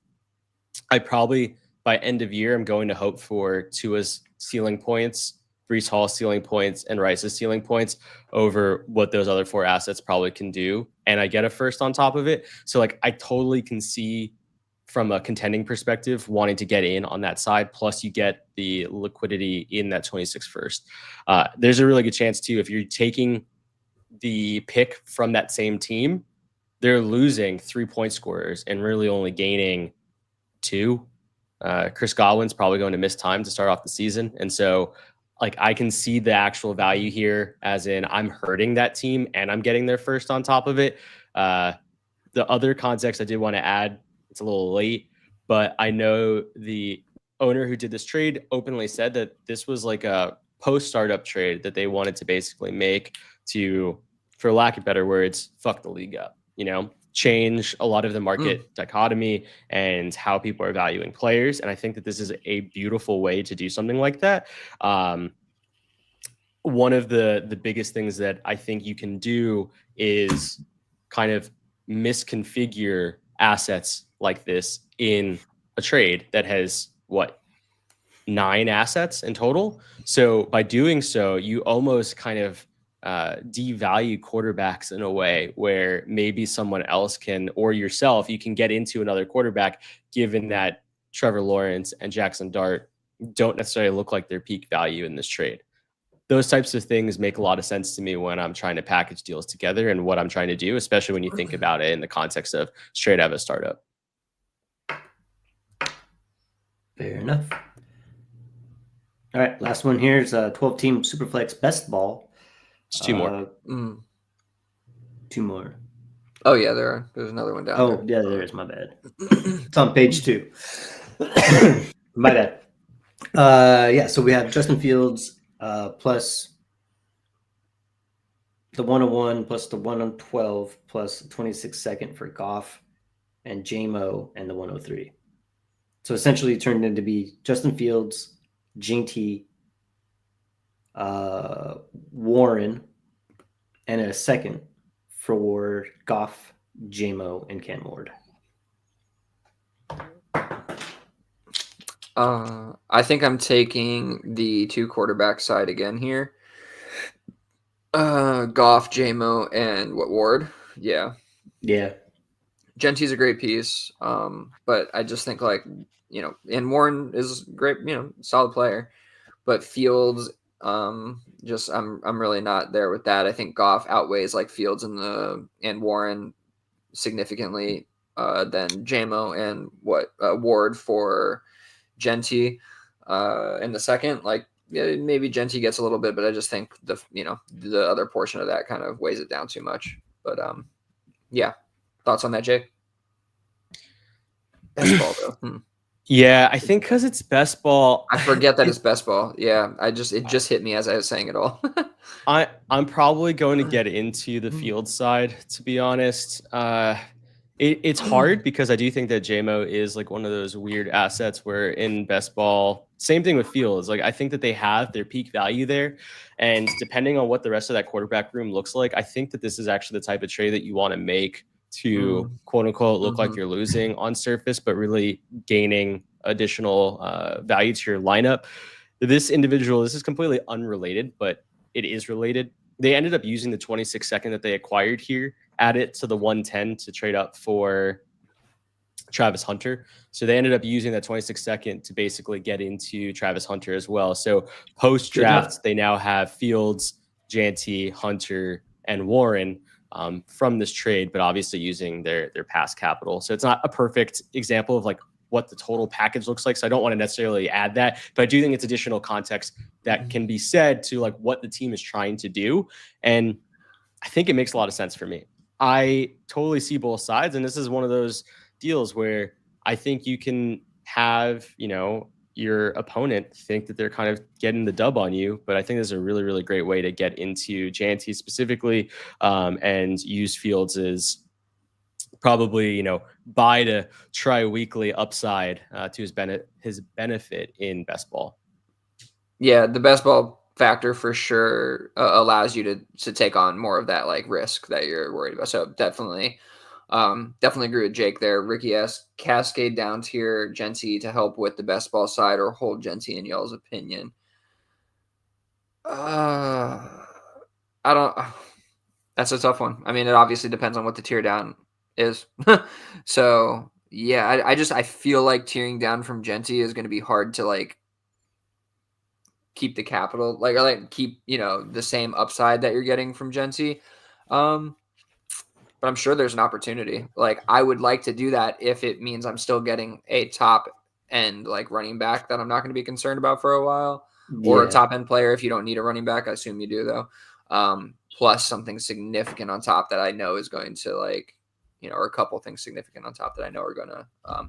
I probably by end of year, I'm going to hope for Tua's ceiling points, Brees Hall ceiling points, and Rice's ceiling points over what those other 4 assets probably can do. And I get a first on top of it. So like, I totally can see from a contending perspective wanting to get in on that side. Plus you get the liquidity in that 26 first. There's a really good chance too, if you're taking the pick from that same team, they're losing 3 point scorers and really only gaining 2. Chris Godwin's probably going to miss time to start off the season. And so like, I can see the actual value here, as in I'm hurting that team and I'm getting their first on top of it. The other context I did want to add, it's a little late, but I know the owner who did this trade openly said that this was like a post-startup trade that they wanted to basically make to, for lack of better words, fuck the league up, you know, change a lot of the market dichotomy and how people are valuing players. And I think that this is a beautiful way to do something like that. One of the biggest things that I think you can do is kind of misconfigure assets like this in a trade that has 9 assets in total. So by doing so, you almost kind of devalue quarterbacks in a way where maybe someone else can, or yourself, you can get into another quarterback, given that Trevor Lawrence and Jackson Dart don't necessarily look like their peak value in this trade. Those types of things make a lot of sense to me when I'm trying to package deals together and what I'm trying to do, especially when you think about it in the context of straight out of a startup. Fair enough. All right, last one here is a 12-team Superflex best ball. It's 2 more. 2 more. Oh yeah, there's another one down. Oh yeah, there is. My bad. It's on page 2. My bad. Yeah, so we have Justin Fields, plus the 101 plus the 112 plus the 26 second for Goff and JMO and the 103. So essentially it turned into be Justin Fields, Jinty, Warren, and a second for Goff, JMO, and Cam Ward. I think I'm taking the 2 quarterback side again here. Goff, JMO, and Ward. Yeah. Genty's a great piece. But I just think and Warren is great, solid player. But Fields, just I'm really not there with that. I think Goff outweighs Fields and Warren significantly than JMO and Ward for Genty in the second. Maybe Genty gets a little bit, but I just think the other portion of that kind of weighs it down too much. But yeah, thoughts on that, Jake? Best ball though. Yeah, I think because it's best ball. I forget that it's best ball. Yeah, it just hit me as I was saying it all. I'm probably going to get into the field side, to be honest. It's hard because I do think that JMO is one of those weird assets where in best ball, same thing with Fields. I think that they have their peak value there. And depending on what the rest of that quarterback room looks like, I think that this is actually the type of trade that you want to make to quote unquote look like you're losing on surface, but really gaining additional value to your lineup. This is completely unrelated, but it is related. They ended up using the 26 second that they acquired here, add it to the 110 to trade up for Travis Hunter. So they ended up using that 26 second to basically get into Travis Hunter as well. So post draft, they now have Fields, Janty, Hunter, and Warren from this trade, but obviously using their past capital. So it's not a perfect example of what the total package looks like. So I don't want to necessarily add that, but I do think it's additional context that can be said to what the team is trying to do. And I think it makes a lot of sense for me. I totally see both sides. And this is one of those deals where I think you can have, your opponent think that they're kind of getting the dub on you. But I think this is a really, really great way to get into Janty specifically and use Fields as probably, buy to try weekly upside to his benefit in best ball. Yeah, the best ball factor for sure allows you to take on more of that risk that you're worried about. So definitely agree with Jake there. Ricky asks, cascade down tier Genty to help with the best ball side or hold Genty in y'all's opinion? I don't. That's a tough one. I mean, it obviously depends on what the tier down is. So yeah, I feel like tearing down from Genty is going to be hard to keep the capital, or keep the same upside that you're getting from Genty. But I'm sure there's an opportunity. I would like to do that if it means I'm still getting a top end running back that I'm not going to be concerned about for a while, or a top end player. If you don't need a running back, I assume you do though. Plus something significant on top that I know is going to or a couple things significant on top that I know are going to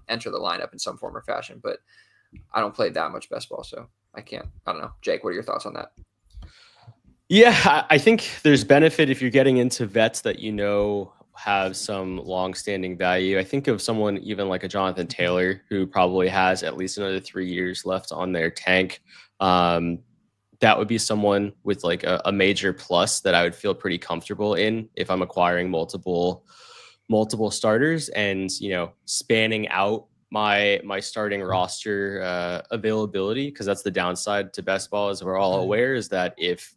enter the lineup in some form or fashion. But I don't play that much best ball, so I can't. I don't know. Jake, what are your thoughts on that? Yeah, I think there's benefit if you're getting into vets that have some long-standing value. I think of someone even like a Jonathan Taylor, who probably has at least another 3 years left on their tank. That would be someone with a major plus that I would feel pretty comfortable in if I'm acquiring multiple starters and spanning out my starting roster availability, because that's the downside to best ball, as we're all aware, is that if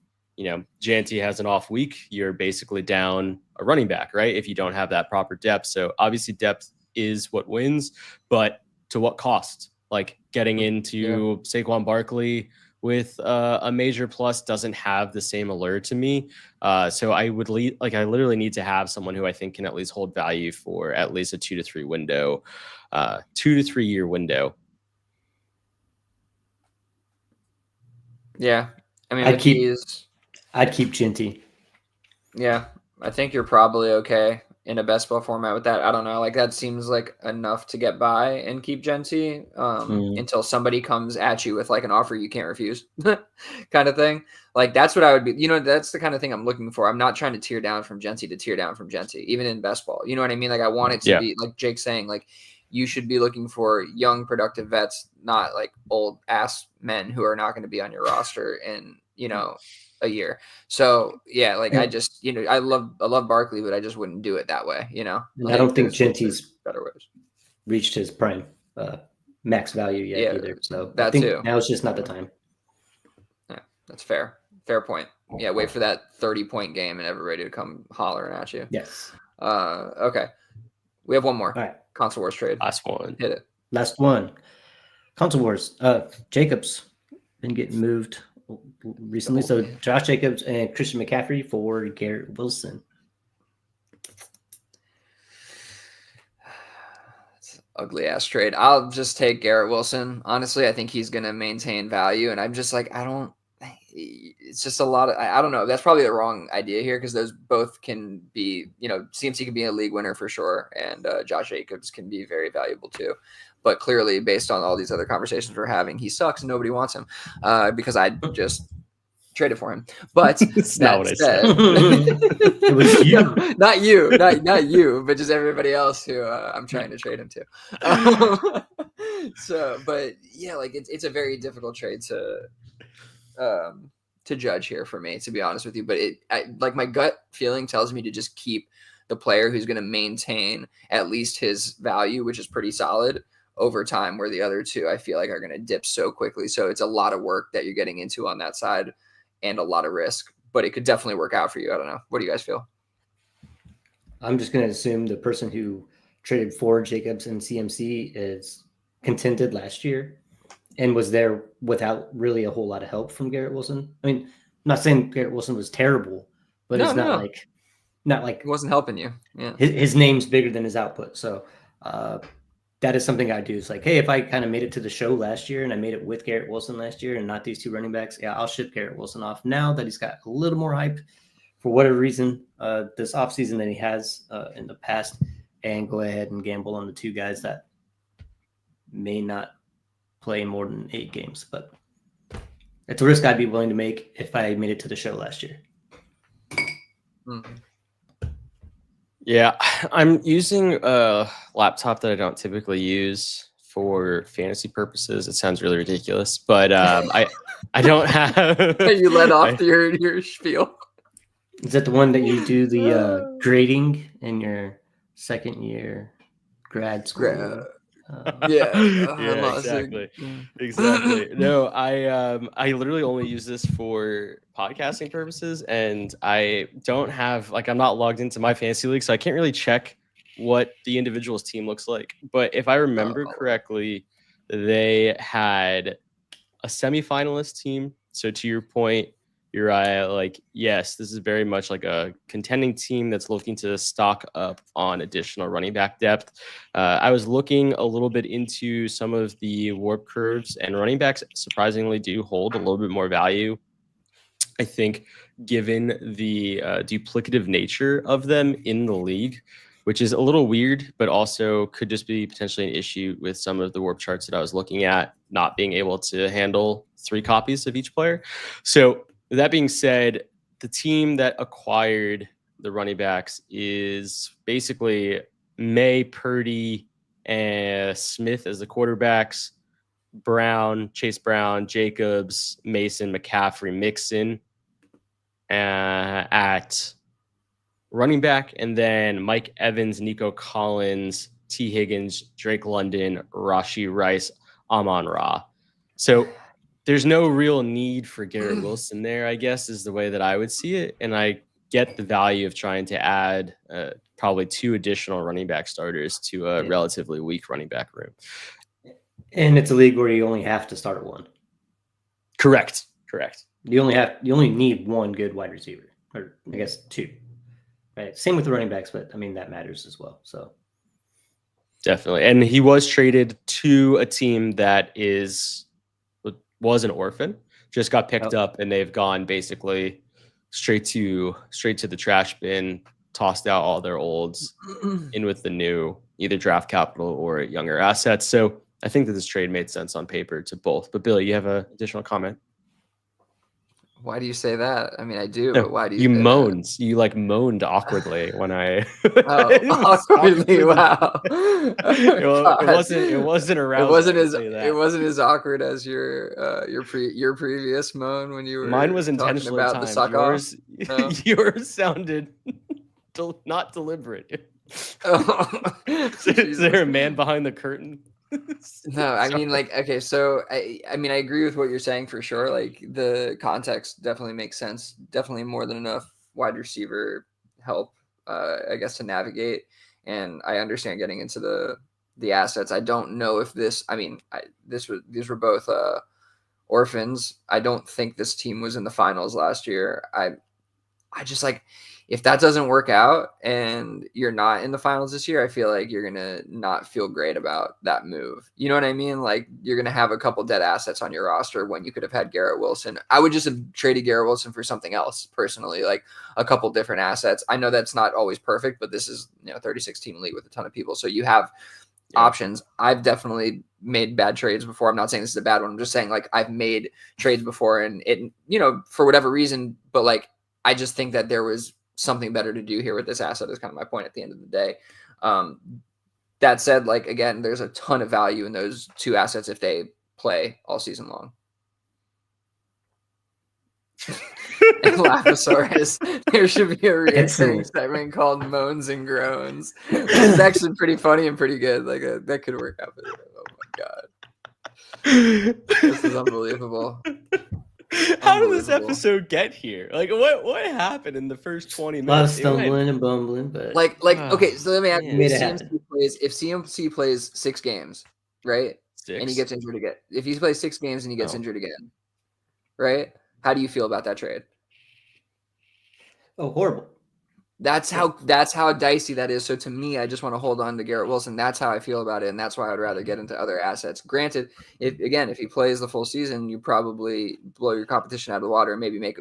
Janty has an off week, you're basically down a running back, right? If you don't have that proper depth. So obviously depth is what wins, but to what cost? Getting into Saquon Barkley with a major plus doesn't have the same allure to me. So I would I literally need to have someone who I think can at least hold value for at least a 2 to 3 window, 2 to 3 year window. Yeah. I mean, I'd keep Genty. Yeah, I think you're probably okay. in a best ball format with that. I don't know. Like that seems like enough to get by and keep Genty until somebody comes at you with like an offer you can't refuse kind of thing. Like that's what I would be, that's the kind of thing I'm looking for. I'm not trying to tear down from Genty to tear down from Genty, even in best ball. You know what I mean? Like I want it to be like Jake's saying, like you should be looking for young, productive vets, not like old ass men who are not going to be on your roster in, a year. So yeah, like I just, I love Barkley, but I just wouldn't do it that way, And I don't think Genty's better ways. Reached his prime max value yet either. So that I think too. now it's just not the time. Yeah, that's fair. Fair point. Yeah, wait for that 30-point game and everybody to come hollering at you. Yes. Okay. We have one more. All right. Console Wars trade. Last one. Hit it. Last one. Console Wars. Jacobs been getting moved recently. So Josh Jacobs and Christian McCaffrey for Garrett Wilson. It's an ugly ass trade. I'll just take Garrett Wilson. Honestly, I think he's going to maintain value. And I'm just like, it's just a lot of, I don't know. That's probably the wrong idea here because those both can be, CMC can be a league winner for sure. And Josh Jacobs can be very valuable too. But clearly, based on all these other conversations we're having, he sucks and nobody wants him because I just traded for him. But that's not what I said. It was you. No, not you, but just everybody else who I'm trying to trade him to. But yeah, like it's a very difficult trade to judge here for me, to be honest with you. But like my gut feeling tells me to just keep the player who's going to maintain at least his value, which is pretty solid over time, where the other two I feel like are going to dip so quickly. So it's a lot of work that you're getting into on that side and a lot of risk, but it could definitely work out for you. I don't know. What do you guys feel? I'm just going to assume the person who traded for Jacobs and CMC is contented last year and was there without really a whole lot of help from Garrett Wilson. I mean, I'm not saying Garrett Wilson was terrible, but it's not like it wasn't helping you. Yeah. His name's bigger than his output. So that is something I do. It's like, hey, if I kind of made it to the show last year and I made it with Garrett Wilson last year and not these two running backs, yeah, I'll ship Garrett Wilson off now that he's got a little more hype for whatever reason this offseason than he has in the past, and go ahead and gamble on the two guys that may not play more than 8 games. But it's a risk I'd be willing to make if I made it to the show last year. Mm-hmm. Yeah, I'm using a laptop that I don't typically use for fantasy purposes. It sounds really ridiculous, but I don't have. You let off your spiel. Is that the one that you do the grading in your second year grad school? Exactly. No, I literally only use this for podcasting purposes, and I don't have I'm not logged into my fantasy league, so I can't really check what the individual's team looks like. But if I remember correctly, they had a semifinalist team. So to your point, Uriah, yes, this is very much like a contending team that's looking to stock up on additional running back depth. I was looking a little bit into some of the warp curves, and running backs surprisingly do hold a little bit more value. I think given the duplicative nature of them in the league, which is a little weird, but also could just be potentially an issue with some of the warp charts that I was looking at, not being able to handle 3 copies of each player. So that being said, the team that acquired the running backs is basically May, Purdy, and Smith as the quarterbacks, Chase Brown, Jacobs, Mason, McCaffrey, Mixon at running back, and then Mike Evans, Nico Collins, T. Higgins, Drake London, Rashee Rice, Amon-Ra. So there's no real need for Garrett Wilson there, I guess, is the way that I would see it. And I get the value of trying to add probably 2 additional running back starters to a relatively weak running back room. And it's a league where you only have to start 1. Correct. You only need 1 good wide receiver, or I guess 2. Right. Same with the running backs, but I mean that matters as well. So definitely. And he was traded to a team that was an orphan, just got picked up, and they've gone basically straight to the trash bin tossed out all their olds in with the new, either draft capital or younger assets. So I think that this trade made sense on paper to both. But Billy, you have an additional comment? Why do you say that? I mean, I do, No, but why do you you say moaned? You like moaned awkwardly when I. Oh, awkwardly! Wow. It wasn't arousing. It wasn't as awkward as your previous moan when you were. Mine was talking intentionally about the timed. suck off. Yours sounded not deliberate. Oh. Is there a man behind the curtain? No, I mean, like, okay, so I mean, I agree with what you're saying for sure. Like, the context definitely makes sense. Definitely more than enough wide receiver help, I guess, to navigate. And I understand getting into the assets. I don't know if this. I mean, these were both orphans. I don't think this team was in the finals last year. I just like, if that doesn't work out and you're not in the finals this year, I feel like you're going to not feel great about that move. You know what I mean? Like, you're going to have a couple dead assets on your roster when you could have had Garrett Wilson. I would just have traded Garrett Wilson for something else personally, like a couple different assets. I know that's not always perfect, but this is, 36 team league with a ton of people. So you have options. I've definitely made bad trades before. I'm not saying this is a bad one. I'm just saying, like, I've made trades before and it, for whatever reason, but like, I just think that there was something better to do here with this asset is kind of my point at the end of the day. That said, like, again, there's a ton of value in those two assets if they play all season long. And Laphosaurus, there should be a recurring segment called Moans and Groans. It's actually pretty funny and pretty good. Like, that could work out. Oh my God. This is unbelievable. How did this episode get here? Like, what happened in the first 20 minutes? A lot of stumbling and bumbling, but okay. So let me ask you: if CMC CMC plays 6 games, right, and he gets injured again, if he plays 6 games and he gets injured again, right? How do you feel about that trade? Oh, horrible. That's how dicey that is. So to me, I just want to hold on to Garrett Wilson. That's how I feel about it, and that's why I'd rather get into other assets. Granted, if he plays the full season, you probably blow your competition out of the water and maybe make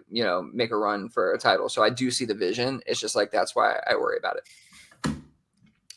a run for a title. So I do see the vision. It's just like, that's why I worry about it.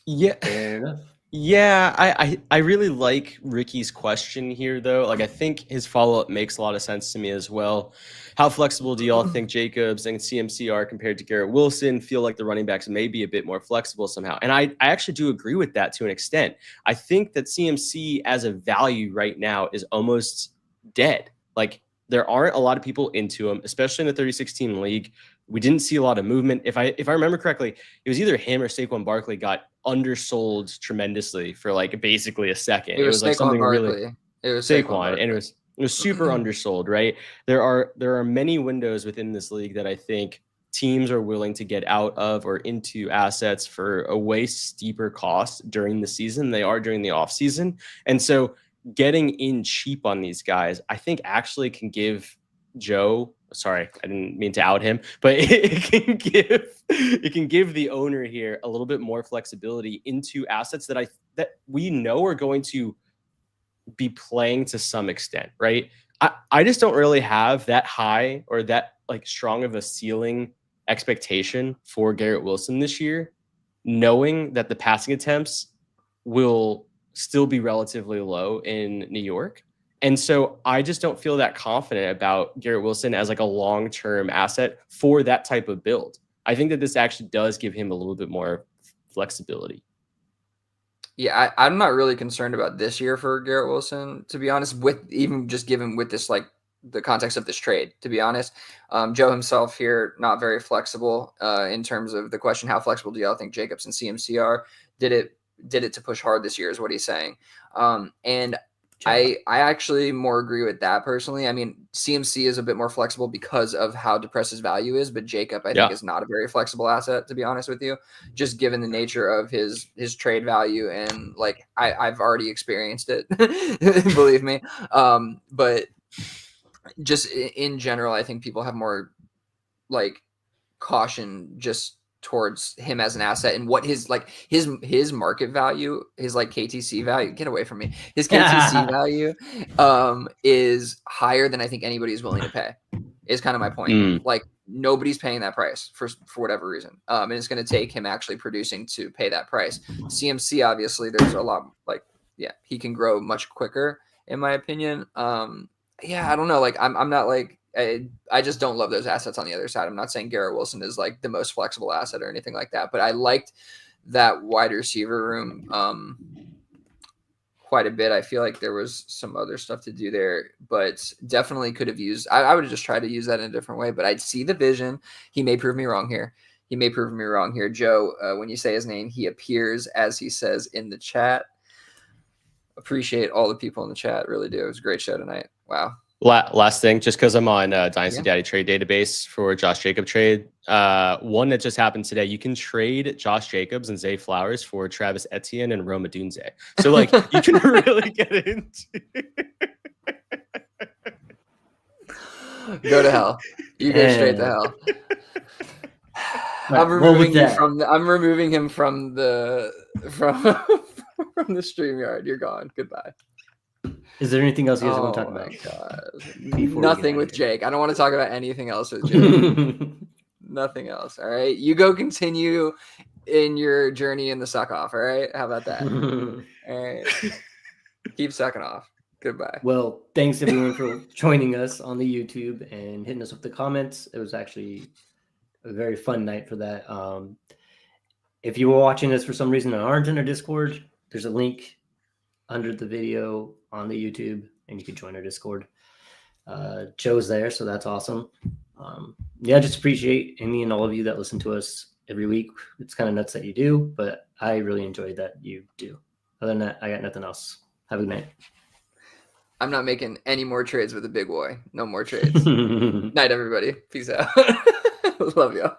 Yeah, fair enough. Yeah, I really like Ricky's question here, though. Like, I think his follow-up makes a lot of sense to me as well. How flexible do y'all think Jacobs and CMC are compared to Garrett Wilson? Feel like the running backs may be a bit more flexible somehow. And I actually do agree with that to an extent. I think that CMC as a value right now is almost dead. Like, there aren't a lot of people into him, especially in the 30-16 league. We didn't see a lot of movement. If I remember correctly, it was either him or Saquon Barkley got undersold tremendously for like basically a second. It was like something Barkley. Really. It was Saquon, and it was super undersold, right? There are many windows within this league that I think teams are willing to get out of or into assets for a way steeper cost during the season than they are during the off season. And so getting in cheap on these guys, I think actually can give Joe, sorry, I didn't mean to out him, but it can give the owner here a little bit more flexibility into assets that we know are going to be playing to some extent, right? I just don't really have that high or that like strong of a ceiling expectation for Garrett Wilson this year, knowing that the passing attempts will still be relatively low in New York. And so I just don't feel that confident about Garrett Wilson as like a long-term asset for that type of build. I think that this actually does give him a little bit more flexibility. Yeah, I'm not really concerned about this year for Garrett Wilson, to be honest, with even just given with this, like the context of this trade, to be honest. Joe himself here, not very flexible in terms of the question, how flexible do y'all think Jacobs and CMC are? Did it to push hard this year is what he's saying. And I actually more agree with that personally. I mean, CMC is a bit more flexible because of how depressed his value is, but Jacob, I think, is not a very flexible asset, to be honest with you, just given the nature of his trade value. And like, I've already experienced it, believe me. But just in general, I think people have more like caution just towards him as an asset and what his market value, his like KTC value, get away from me. His KTC value is higher than I think anybody is willing to pay, is kind of my point. Like, nobody's paying that price for whatever reason. And it's going to take him actually producing to pay that price. CMC, obviously, there's a lot he can grow much quicker, in my opinion. I don't know. Like, I'm not like, I just don't love those assets on the other side. I'm not saying Garrett Wilson is like the most flexible asset or anything like that, but I liked that wide receiver room quite a bit. I feel like there was some other stuff to do there, but definitely could have used, I would have just tried to use that in a different way, but I'd see the vision. He may prove me wrong here. Joe, when you say his name, he appears as he says in the chat. Appreciate all the people in the chat. Really do. It was a great show tonight. Wow. Last thing, just because I'm on Dynasty Daddy trade database for Josh Jacob trade. One that just happened today. You can trade Josh Jacobs and Zay Flowers for Travis Etienne and Roma Dunze. So like you can really get into. Go to hell. You go straight to hell. Right, I'm removing him from the StreamYard. You're gone. Goodbye. Is there anything else you guys want to talk about? Nothing with Jake. I don't want to talk about anything else with Jake. Nothing else. All right. You go continue in your journey in the suck off. All right. How about that? All right. Keep sucking off. Goodbye. Well, thanks everyone for joining us on the YouTube and hitting us with the comments. It was actually a very fun night for that. If you were watching this for some reason and aren't in our Discord, there's a link under the video on the YouTube, and you can join our Discord. Joe's there, so that's awesome. Just appreciate any and all of you that listen to us every week. It's kind of nuts that you do, but I really enjoyed that you do. Other than that, I got nothing else. Have a good night. I'm not making any more trades with the big boy. No more trades. Night, everybody. Peace out. Love y'all.